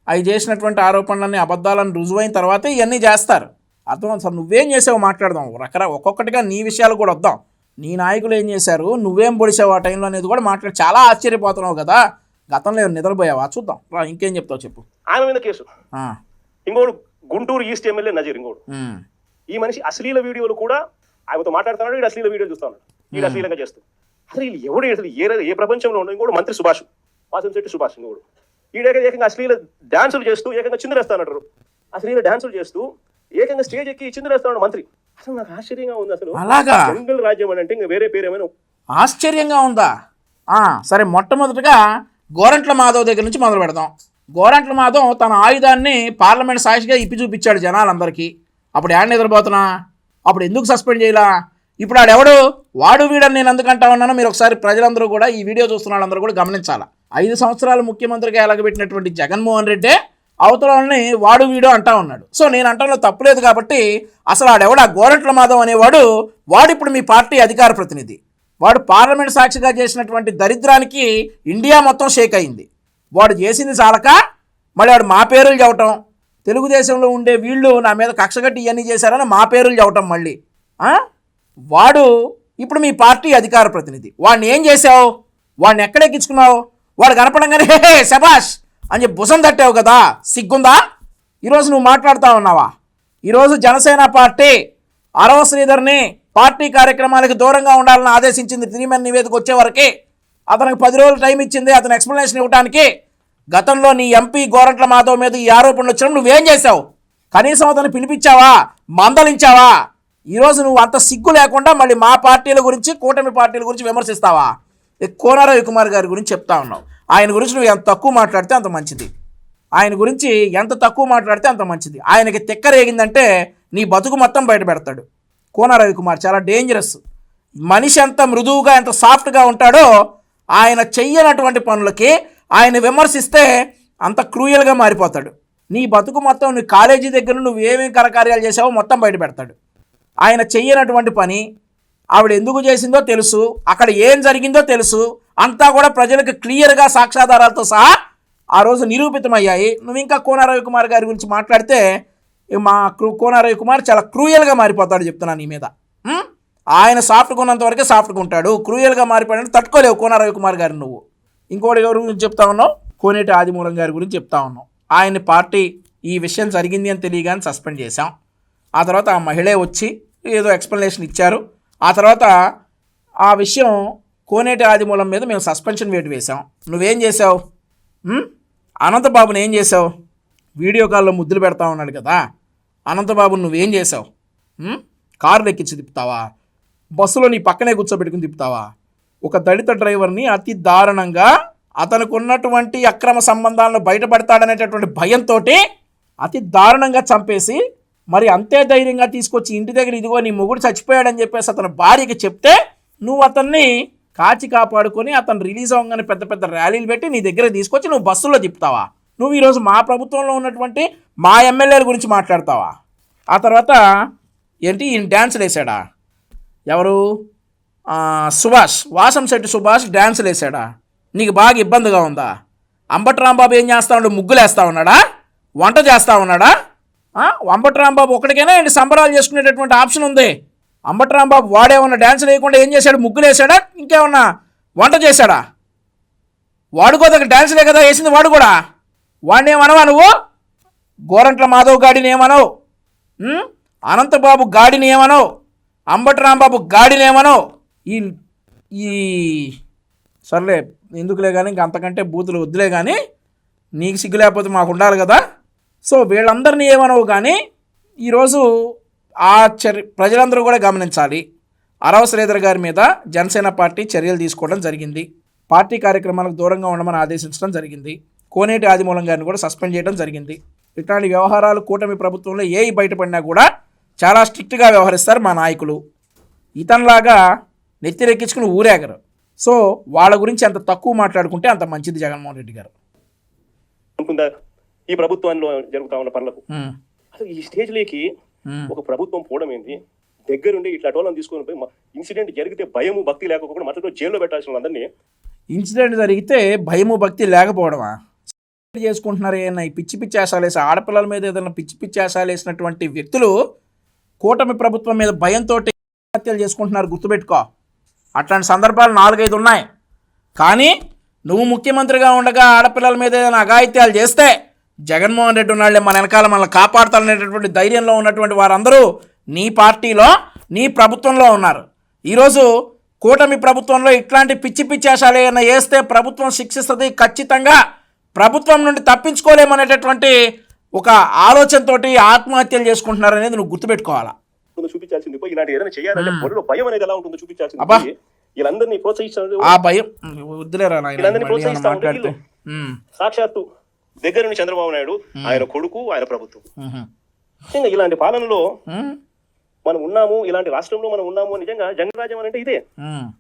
అవి చేసినటువంటి ఆరోపణలన్నీ అబద్ధాలను రుజువైన తర్వాతే ఇవన్నీ చేస్తారు. అర్థం సార్. నువ్వేం చేసావు మాట్లాడదాం. ఒక్కొక్కటిగా నీ విషయాలు కూడా వద్దాం. నీ నాయకులు ఏం చేశారు, నువ్వేం పొడిచావు ఆ టైంలో అనేది కూడా మాట్లాడి చాలా ఆశ్చర్యపోతున్నావు కదా. గతంలో నిద్రపోయావా? చూద్దాం. ఇంకేం చెప్తావు చెప్పు. ఆయన మీద కేసు. ఇంకోడు గుంటూరు ఈస్ట్ ఎమ్మెల్యే నజీర్ ఇంకోడు. ఈ మనిషి అశ్లీల వీడియోలు కూడా ఆయనతో మాట్లాడుతున్నాడు. వీడు అశ్లీల వీడియోలు చూస్తా ఉన్నాడు. వీడు అశ్లీలంగా చేస్తూ అసలు వీళ్ళు ఎవడు అసలు ఏ ప్రపంచంలో ఉండవు. ఇంకోడు మంత్రి సుభాష్, వాసంశెట్టి సుభాష్ ఇంకోడు. ఏకంగా అశ్లీల డాన్సులు చేస్తూ ఏకంగా చిందులేస్తానంటారు. అశ్లీల డాన్సులు చేస్తూ ఏకంగా స్టేజ్ ఎక్కి చిందులేస్తాడు మంత్రి. అసలు నాకు ఆశ్చర్యంగా ఉంది. అసలు బెంగల్ రాజ్యం అని అంటే ఇంకా వేరే పేరేమైనా ఆశ్చర్యంగా ఉందా? సరే, మొట్టమొదటిగా గోరంట్ల మాధవ్ దగ్గర నుంచి మొదలు పెడదాం. గోరంట్ల మాధవ్ తన ఆయుధాన్ని పార్లమెంట్ సాక్షిగా ఇప్పి చూపించాడు జనాలందరికీ. అప్పుడు యాడ్ నిద్రపోతున్నా? అప్పుడు ఎందుకు సస్పెండ్ చేయాలా? ఇప్పుడు ఆడెవడు? వాడు వీడని నేను ఎందుకంటా ఉన్నానో మీరు ఒకసారి ప్రజలందరూ కూడా, ఈ వీడియో చూస్తున్న వాళ్ళందరూ కూడా గమనించాలా. 5 సంవత్సరాలు ముఖ్యమంత్రిగా ఎలగబెట్టినటువంటి జగన్మోహన్ రెడ్డి అవతలని వాడు వీడు అంటా ఉన్నాడు. సో నేను అంటాలో తప్పులేదు కాబట్టి అసలు ఆడెవడు? ఆ గోరంట్ల మాధవ్ అనేవాడు ఇప్పుడు మీ పార్టీ అధికార ప్రతినిధి. వాడు పార్లమెంట్ సాక్షిగా చేసినటువంటి దరిద్రానికి ఇండియా మొత్తం షేక్ అయింది. వాడు చేసింది చాలక మళ్ళీ వాడు మా పేరులు చెప్పటం, తెలుగుదేశంలో ఉండే వీళ్ళు నా మీద కక్షగట్టి ఇవన్నీ చేశారని మా పేరులు చెప్పటం. మళ్ళీ వాడు ఇప్పుడు మీ పార్టీ అధికార ప్రతినిధి. వాడిని ఏం చేసావు? వాడిని ఎక్కడెక్కించుకున్నావు? వాడు కనపడంగానే హే శబాష్ అని చెప్పి భుజం తట్టావు కదా. సిగ్గుందా? ఈరోజు నువ్వు మాట్లాడుతూ ఉన్నావా? ఈరోజు జనసేన పార్టీ అరవ శ్రీధర్ని పార్టీ కార్యక్రమాలకు దూరంగా ఉండాలని ఆదేశించింది. 3 మెన్ నివేదిక వచ్చే వరకే అతనికి 10 రోజులు టైం ఇచ్చింది అతను ఎక్స్ప్లెనేషన్ ఇవ్వడానికి. గతంలో నీ ఎంపీ గోరంట్ల మాధవ్ మీద ఈ ఆరోపణలు వచ్చినప్పుడు నువ్వేం చేసావు? కనీసం అతను పిలిపించావా? మందలించావా? ఈరోజు నువ్వు అంత సిగ్గు లేకుండా మళ్ళీ మా పార్టీల గురించి, కూటమి పార్టీల గురించి విమర్శిస్తావా? కోన రవికుమార్ గారి గురించి చెప్తా ఉన్నావు. ఆయన గురించి నువ్వు ఎంత తక్కువ మాట్లాడితే అంత మంచిది. ఆయన గురించి ఎంత తక్కువ మాట్లాడితే అంత మంచిది. ఆయనకి తిక్కరేగిందంటే నీ బతుకు మొత్తం బయట పెడతాడు. కోన రవికుమార్ చాలా డేంజరస్ మనిషి. ఎంత మృదువుగా, ఎంత సాఫ్ట్గా ఉంటాడో ఆయన చెయ్యనటువంటి పనులకి ఆయన విమర్శిస్తే అంత క్రూయల్గా మారిపోతాడు. నీ బతుకు మొత్తం నీ కాలేజీ దగ్గర నువ్వు ఏమేమి కరకార్యాలు చేసావో మొత్తం బయట పెడతాడు. ఆయన చెయ్యనటువంటి పని ఆవిడ ఎందుకు చేసిందో తెలుసు, అక్కడ ఏం జరిగిందో తెలుసు, అంతా కూడా ప్రజలకు క్లియర్గా సాక్ష్యాధారాలతో సహా ఆ రోజు నిరూపితమయ్యాయి. నువ్వు ఇంకా కోన రవికుమార్ గారి గురించి మాట్లాడితే మా కోన రవికుమార్ చాలా క్రూయల్గా మారిపోతాడు చెప్తున్నాను నీ మీద. ఆయన సాఫ్ట్గా ఉన్నంత వరకే సాఫ్ట్గా ఉంటాడు. క్రూయల్గా మారిపోయాడు తట్టుకోలేవు కోన రవికుమార్ గారిని నువ్వు. ఇంకోటి ఎవరి గురించి చెప్తా ఉన్నావు? కోనేటి ఆదిమూలం గారి గురించి చెప్తా ఉన్నావు. ఆయన్ని పార్టీ ఈ విషయం జరిగింది అని తెలియగానే సస్పెండ్ చేశాం. ఆ తర్వాత ఆ మహిళే వచ్చి ఏదో ఎక్స్ప్లెనేషన్ ఇచ్చారు. ఆ తర్వాత ఆ విషయం కోనేటి ఆదిమూలం మీద మేము సస్పెన్షన్ వేటు వేసాం. నువ్వేం చేసావు? అనంతబాబుని ఏం చేసావు? వీడియో కాల్లో ముద్దులు పెడతా ఉన్నాడు కదా అనంతబాబుని నువ్వేం చేసావు? కారులు ఎక్కించి తిప్పుతావా? బస్సులో నీ పక్కనే కూర్చోబెట్టుకుని తిప్పుతావా? ఒక దళిత డ్రైవర్ని అతి దారుణంగా అతనికి ఉన్నటువంటి అక్రమ సంబంధాలను బయటపడతాడనేటటువంటి భయంతో అతి దారుణంగా చంపేసి మరి అంతే ధైర్యంగా తీసుకొచ్చి ఇంటి దగ్గర ఇదిగో నీ మొగుడు చచ్చిపోయాడని చెప్పేసి అతని భార్యకి చెప్తే నువ్వు అతన్ని కాచి కాపాడుకొని అతను రిలీజ్ అవ్వగానే పెద్ద పెద్ద ర్యాలీలు పెట్టి నీ దగ్గర తీసుకొచ్చి నువ్వు బస్సుల్లో తిప్పుతావా? నువ్వు ఈరోజు మా ప్రభుత్వంలో ఉన్నటువంటి మా ఎమ్మెల్యేల గురించి మాట్లాడతావా? ఆ తర్వాత ఏంటి ఈయన డ్యాన్సులు వేసాడా? ఎవరు? సుభాష్, వాసంశెట్టి సుభాష్ డ్యాన్సులు వేసాడా? నీకు బాగా ఇబ్బందిగా ఉందా? అంబటి రాంబాబు ఏం చేస్తా ఉన్నాడు? ముగ్గులు వేస్తా ఉన్నాడా? వంట చేస్తా ఉన్నాడా? అంబటి రాంబాబు ఒకటికైనా ఏంటి సంబరాలు చేసుకునేటటువంటి ఆప్షన్ ఉంది. అంబటి రాంబాబు వాడేమన్నా డ్యాన్సులు వేయకుండా ఏం చేశాడు? ముగ్గులు వేసాడా? ఇంకేమన్నా వంట చేశాడా? వాడు కూడా డ్యాన్సులే కదా వేసింది వాడు కూడా. వాడిని ఏమనవా నువ్వు? గోరంట్ల మాధవ్ గాడిని ఏమనవు, అనంతబాబు గాడిని ఏమనవు, అంబటి రాంబాబు గాడిని ఏమనవు. ఈ సర్లే ఎందుకులే కానీ ఇంక అంతకంటే బూతులు వద్దులే కానీ, నీకు సిగ్గు లేకపోతే మాకు ఉండాలి కదా. సో వీళ్ళందరినీ ఏమనవు కానీ ఈరోజు ఆ ప్రజలందరూ కూడా గమనించాలి. అరవ శ్రీధర్ గారి మీద జనసేన పార్టీ చర్యలు తీసుకోవడం జరిగింది. పార్టీ కార్యక్రమాలకు దూరంగా ఉండమని ఆదేశించడం జరిగింది. కోనేటి ఆదిమూలం గారిని కూడా సస్పెండ్ చేయడం జరిగింది. ఇట్లాంటి వ్యవహారాలు కూటమి ప్రభుత్వంలో ఏవి బయటపడినా కూడా చాలా స్ట్రిక్ట్గా వ్యవహరిస్తారు మా నాయకులు. ఇతనిలాగా నెత్తిరెక్కించుకుని ఊరేగరు. సో వాళ్ళ గురించి ఎంత తక్కువ మాట్లాడుకుంటే అంత మంచిది జగన్మోహన్ రెడ్డి గారు. ఈ ప్రభుత్వంలో జరుగుతా ఉన్న పనులకు అసలు ఈ స్టేజ్లోకి ఒక ప్రభుత్వం పోవడం ఏంటి? దగ్గరుండి ఇట్లా టోలను తీసుకొని పోయి ఇన్సిడెంట్ జరిగితే భయము భక్తి లేకపోకుండా మధ్యలో జైల్లో పెట్టాల్సిన అందరినీ. ఇన్సిడెంట్ జరిగితే భయము భక్తి లేకపోవడమా? చేసుకుంటున్నారు ఏమన్నా ఈ పిచ్చి పిచ్చి ఆశాలు వేసి ఆడపిల్లల మీద ఏదైనా పిచ్చి పిచ్చి ఆశాలు వేసినటువంటి వ్యక్తులు కూటమి ప్రభుత్వం మీద భయంతో హత్యలు చేసుకుంటున్నారు. గుర్తుపెట్టుకో, అట్లాంటి సందర్భాలు 4-5 ఉన్నాయి. కానీ నువ్వు ముఖ్యమంత్రిగా ఉండగా ఆడపిల్లల మీద ఏదైనా అఘాయిత్యాలు చేస్తే జగన్మోహన్ రెడ్డి ఉన్నాళ్లే మన వెనకాల మనల్ని కాపాడుతాలనేటటువంటి ధైర్యంలో ఉన్నటువంటి వారందరూ నీ పార్టీలో నీ ప్రభుత్వంలో ఉన్నారు. ఈరోజు కూటమి ప్రభుత్వంలో ఇట్లాంటి పిచ్చి పిచ్చి ఆశాలు ఏమైనా వేస్తే ప్రభుత్వం శిక్షిస్తుంది. ఖచ్చితంగా ప్రభుత్వం నుండి తప్పించుకోలేమనేటటువంటి ఒక ఆలోచనతోటి ఆత్మహత్యలు చేసుకుంటున్నారు అనేది నువ్వు గుర్తుపెట్టుకోవాలా. చూపించాల్సింది ఇలాంటి ఏదైనా చేయాలంటే పొరలో భయం అనేది ఎలా ఉంటుందో చూపించాల్సింది. వీళ్ళందరినీ ప్రోత్సహిస్తారు. ఆ భయం వద్దులేరా మాట్లాడితే సాక్షాత్తు దగ్గర నుండి చంద్రబాబు నాయుడు, ఆయన కొడుకు, ఆయన ప్రభుత్వం. ఇలాంటి పాలనలో మనం ఉన్నాము, ఇలాంటి రాష్ట్రంలో మనం ఉన్నాము. నిజంగా జంగరాజ్యం అంటే ఇదే.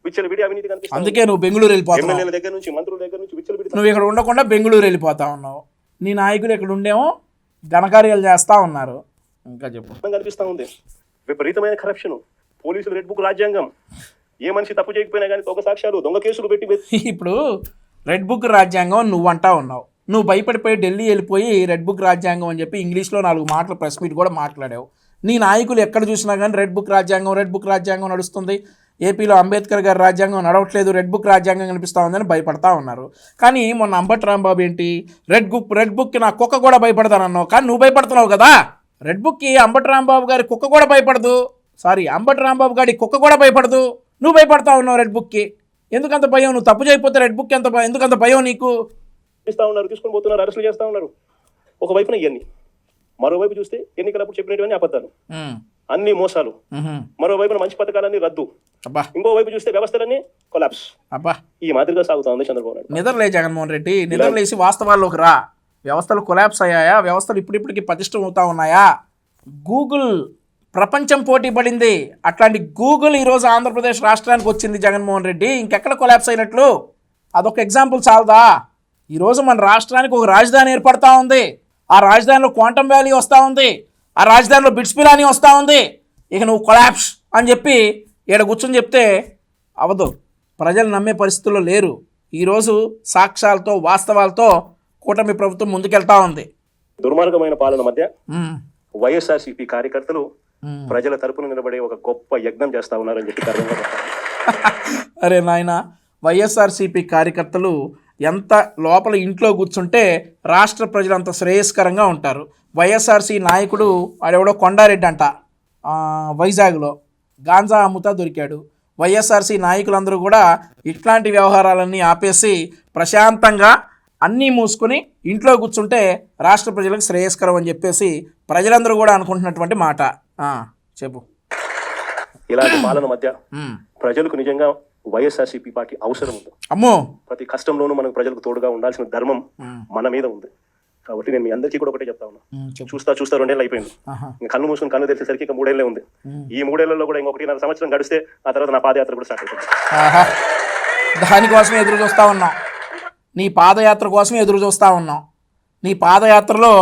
విచ్చలవిడి అవినీతి కనిపిస్తుంది. అందుకే నువ్వు బెంగళూరు వెళ్ళిపోతావు. ఎమ్మెల్యేల దగ్గర నుంచి మంత్రుల దగ్గర నుంచి విచ్చలవిడి. నువ్వు ఇక్కడ ఉండకుండా బెంగళూరు వెళ్ళిపోతా ఉన్నావు. నీ నాయకులు ఇక్కడ ఉండేమో ఘనకార్యాలు చేస్తా ఉన్నారు. ఇంకా చెప్పు. కనిపిస్తా ఉంది విపరీతమైన కరప్షన్, పోలీసులు రెడ్ బుక్ రాజ్యాంగం. ఏ మనిషి తప్పు చేయకపోయినా కానీ దొంగ సాక్ష్యాలు, దొంగ కేసులు పెట్టి. ఇప్పుడు రెడ్ బుక్ రాజ్యాంగం నువ్వు అంటా ఉన్నావు. నువ్వు భయపడిపోయి ఢిల్లీ వెళ్ళిపోయి రెడ్ బుక్ రాజ్యాంగం అని చెప్పి ఇంగ్లీష్లో 4 మాటలు ప్రెస్ మీట్ కూడా మాట్లాడావు. నీ నాయకులు ఎక్కడ చూసినా కానీ రెడ్ బుక్ రాజ్యాంగం నడుస్తుంది. ఏపీలో అంబేద్కర్ గారి రాజ్యాంగం నడవట్లేదు, రెడ్ బుక్ రాజ్యాంగం కనిపిస్తూ ఉందని భయపడతా ఉన్నారు. కానీ మొన్న అంబటి రాంబాబు ఏంటి రెడ్ బుక్కి నా కుక్క కూడా భయపడతానన్నావు. కానీ నువ్వు భయపడుతున్నావు కదా. రెడ్ బుక్కి అంబటి రాంబాబు గారి కుక్క కూడా భయపడదు. అంబటి రాంబాబు గారి కుక్క కూడా భయపడదు. నువ్వు భయపడతా ఉన్నావు రెడ్ బుక్కి. ఎందుకంత భయం? నువ్వు తప్పు చేయకపోతే రెడ్ బుక్ ఎందుకంత భయం నీకు? ఇస్తా ఉన్నారు, తీసుకొని పోతున్నారు, అరెస్టులు చేస్తా ఉన్నారు. ఒకవైపున ఇవన్నీ, మరోవైపు చూస్తే ఎన్నికలప్పుడు చెప్పినటువంటి అబద్ధాలు, అన్ని మోసాలు. మరోవైపున మంచి పథకాలన్నీ రద్దు. ఇంకోవైపు చూస్తే వ్యవస్థలన్నీ కొలాప్స్. ఈ మాదిరిగా సాగుతా ఉంది చంద్రబాబు నాయుడు. నిద్రలే జగన్మోహన్ రెడ్డి, నిద్రలేసి వాస్తవాల్లోకి రా. వ్యవస్థలు కొలాప్స్ అయ్యాయా? వ్యవస్థలు ఇప్పటికి పటిష్టం అవుతా ఉన్నాయా? గూగుల్ ప్రపంచం పోటీ పడింది. అట్లాంటి గూగుల్ ఈరోజు ఆంధ్రప్రదేశ్ రాష్ట్రానికి వచ్చింది జగన్మోహన్ రెడ్డి. ఇంకెక్కడ కొలాప్స్ అయినట్లు? అదొక ఎగ్జాంపుల్ చాలదా? ఈరోజు మన రాష్ట్రానికి ఒక రాజధాని ఏర్పడతా ఉంది. ఆ రాజధానిలో క్వాంటమ్ వ్యాలీ వస్తూ ఉంది. ఆ రాజధానిలో బిట్స్ పిలానీ వస్తూ ఉంది. ఇక నువ్వు కొలాప్స్ అని చెప్పి ఈడ కూర్చొని చెప్తే అవదు. ప్రజలు నమ్మే పరిస్థితుల్లో లేరు. ఈరోజు సాక్ష్యాలతో వాస్తవాలతో కూటమి ప్రభుత్వం ముందుకెళ్తా ఉంది. దుర్మార్గమైన పాలన మధ్య వైఎస్ఆర్సీపీ కార్యకర్తలు ప్రజల తరపున నిలబడే ఒక గొప్ప యజ్ఞం చేస్తా ఉన్నారని చెప్పి అరే నాయన, వైఎస్ఆర్సీపీ కార్యకర్తలు ఎంత లోపల ఇంట్లో కూర్చుంటే రాష్ట్ర ప్రజలు అంత శ్రేయస్కరంగా ఉంటారు. వైఎస్ఆర్సీ నాయకుడు వాడెవడో కొండారెడ్డి అంట, వైజాగ్లో గాంజా అమ్ముతా దొరికాడు. వైఎస్ఆర్సీ నాయకులందరూ కూడా ఇట్లాంటి వ్యవహారాలన్నీ ఆపేసి ప్రశాంతంగా అన్నీ మూసుకొని ఇంట్లో కూర్చుంటే రాష్ట్ర ప్రజలకు శ్రేయస్కరం అని చెప్పేసి ప్రజలందరూ కూడా అనుకుంటున్నటువంటి మాట. చెప్పు. ఇలాంటి పాలన మధ్య ప్రజలకు నిజంగా వైఎస్ఆర్సీపీ పార్టీ అవసరం ఉంది. అమ్మో, ప్రతి కష్టంలోనూ మనకు ప్రజలకు తోడుగా ఉండాల్సిన ధర్మం మన మీద ఉంది. కాబట్టి నేను మీ అందరికీ కూడా ఒకటే చెప్తా ఉన్నా, చెప్పు. చూస్తా 2 ఏళ్ళు అయిపోయింది. ఆహా. ఇంకా కన్ను మూసుకుని కన్ను తెరిచేసరికి ఇంకా 3 ఏళ్ళే ఉంది. ఈ 3 ఏళ్లలో కూడా ఇంకొకటిన్నర సంవత్సరం గడిస్తే ఆ తర్వాత నా పాదయాత్ర కూడా స్టార్ట్ అవుతుంది. ఆహా, దానికోసమే ఎదురు చూస్తూ ఉన్నాం. నీ పాదయాత్ర కోసమే ఎదురు చూస్తూ ఉన్నాం. నీ పాదయాత్రలో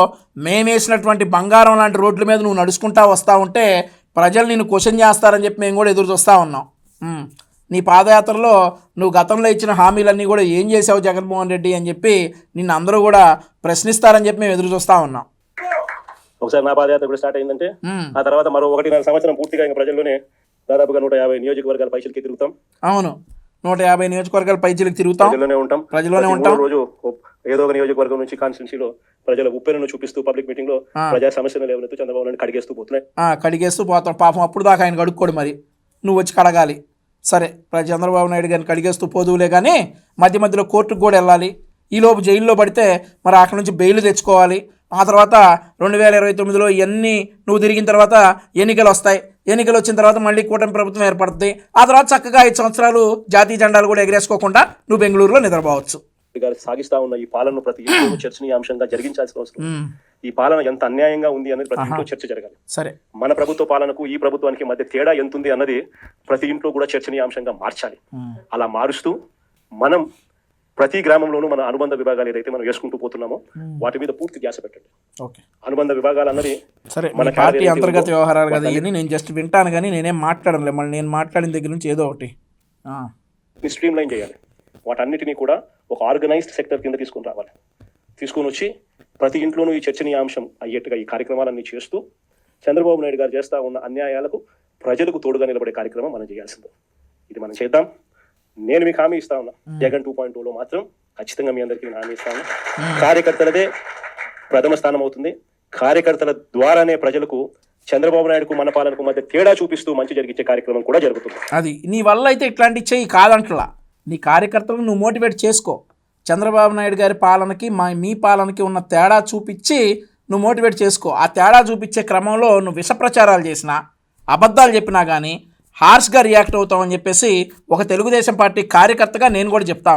మేమేసినటువంటి బంగారం లాంటి రోడ్ల మీద నువ్వు నడుచుకుంటా వస్తూ ఉంటే ప్రజలు నిన్ను క్వశ్చన్ చేస్తారని చెప్పి మేము కూడా ఎదురు చూస్తూ ఉన్నాం. నీ పాదయాత్రలో నువ్వు గతంలో ఇచ్చిన హామీలన్నీ కూడా ఏం చేసావు జగన్మోహన్ రెడ్డి అని చెప్పి నిన్ను అందరూ కూడా ప్రశ్నిస్తారని చెప్పి మేము ఎదురు చూస్తూ ఉన్నాం. ఒకసారి నా పాదయాత్ర కూడా స్టార్ట్ అయిందంటే ఆ తర్వాత మరో 1.5 సంవత్సరం పూర్తిగా ఇంకా ప్రజల్లోనే దాదాపుగా 150 నియోజకవర్గాల పైసలకి తిరుగుతాం. అవును, 150 నియోజకవర్గాల పైచీలకు తిరుగుతాం, ప్రజల్లోనే ఉంటాం. రోజు ఏదో ఒక నియోజకవర్గం నుంచి కాన్స్టిట్యూన్సీలో ప్రజల ఉప్పెను చూపిస్తూ పబ్లిక్ మీటింగ్ లో ప్రజా సమస్యలు లేవనెత్తు చంద్రబాబు నాయుడు కడిగేస్తూ పోతున్నాయి. కడిగేస్తూ పోతాం. పాపం అప్పుడు దాకా ఆయన కడుక్కోడు, మరి నువ్వు వచ్చి కడగాలి. సరే, చంద్రబాబు నాయుడు గారిని కడిగేస్తూ పోదువులే కానీ మధ్య మధ్యలో కోర్టుకు కూడా వెళ్ళాలి. ఈలోపు జైల్లో పడితే మరి అక్కడ నుంచి బెయిల్ తెచ్చుకోవాలి. ఆ తర్వాత 2029లో ఇవన్నీ నువ్వు తిరిగిన తర్వాత ఎన్నికలు వస్తాయి. ఎన్నికలు వచ్చిన తర్వాత మళ్ళీ కూటమి ప్రభుత్వం ఏర్పడుతుంది. ఆ తర్వాత చక్కగా 5 సంవత్సరాలు జాతీయ జెండాలు కూడా ఎగరేసుకోకుండా నువ్వు బెంగళూరులో నిద్రపోవచ్చు. సాగిస్తా ఉన్న ఈ పాలన ప్రతి ఇంట్లో చర్చనీయాంశంగా జరిగించాల్సిన అవసరం. ఈ పాలన ఎంత అన్యాయంగా ఉంది అనేది ప్రతి ఇంట్లో చర్చ జరగాలి. సరే, మన ప్రభుత్వ పాలనకు ఈ ప్రభుత్వానికి మధ్య తేడా ఎంత ఉంది అన్నది ప్రతి ఇంట్లో కూడా చర్చనీయాంశంగా మార్చాలి. అలా మారుస్తూ మనం ప్రతి గ్రామంలోనూ మన అనుబంధ విభాగాలు ఏదైతే మనం వేసుకుంటూ పోతున్నామో వాటి మీద పూర్తి ధ్యాస పెట్టండి. అనుబంధ విభాగాలు అన్నది సరే మన పార్టీ అంతర్గత వ్యవహారాలు కదా, ఇవన్నీ నేను జస్ట్ వింటాను కానీ నేనేం మాట్లాడలే. మళ్ళీ నేను మాట్లాడిన దగ్గర నుంచి ఏదో ఒకటి స్ట్రీమ్ లైన్ చేయాలి. వాటన్నిటినీ కూడా ఒక ఆర్గనైజ్డ్ సెక్టర్ కింద తీసుకుని రావాలి. తీసుకుని వచ్చి ప్రతి ఇంట్లోనూ ఈ చర్చనీయాంశం అయ్యేట్టుగా ఈ కార్యక్రమాలన్నీ చేస్తూ చంద్రబాబు నాయుడు గారు చేస్తా ఉన్న అన్యాయాలకు ప్రజలకు తోడుగా నిలబడే కార్యక్రమం మనం చేయాల్సిందే. ఇది మనం చేద్దాం. నేను మీకు హామీ ఇస్తా ఉన్నా, జగన్ 2.0లో మాత్రం ఖచ్చితంగా మీ అందరికీ హామీ ఇస్తా ఉన్నా. కార్యకర్తలదే ప్రథమ స్థానం అవుతుంది. కార్యకర్తల ద్వారానే ప్రజలకు చంద్రబాబు నాయుడుకు మన పాలనకు మధ్య తేడా చూపిస్తూ మంచి జరిగించే కార్యక్రమం కూడా జరుగుతుంది. అది నీ వల్ల అయితే ఇట్లాంటి చెయ్యి కాదంటలా. నీ కార్యకర్తలను నువ్వు మోటివేట్ చేసుకో. చంద్రబాబు నాయుడు గారి పాలనకి మీ పాలనకి ఉన్న తేడా చూపించి నువ్వు మోటివేట్ చేసుకో. ఆ తేడా చూపించే క్రమంలో నువ్వు విష ప్రచారాలు చేసినా, అబద్ధాలు చెప్పినా కానీ హార్ష్గా రియాక్ట్ అవుతామని చెప్పేసి ఒక తెలుగుదేశం పార్టీ కార్యకర్తగా నేను కూడా చెప్తా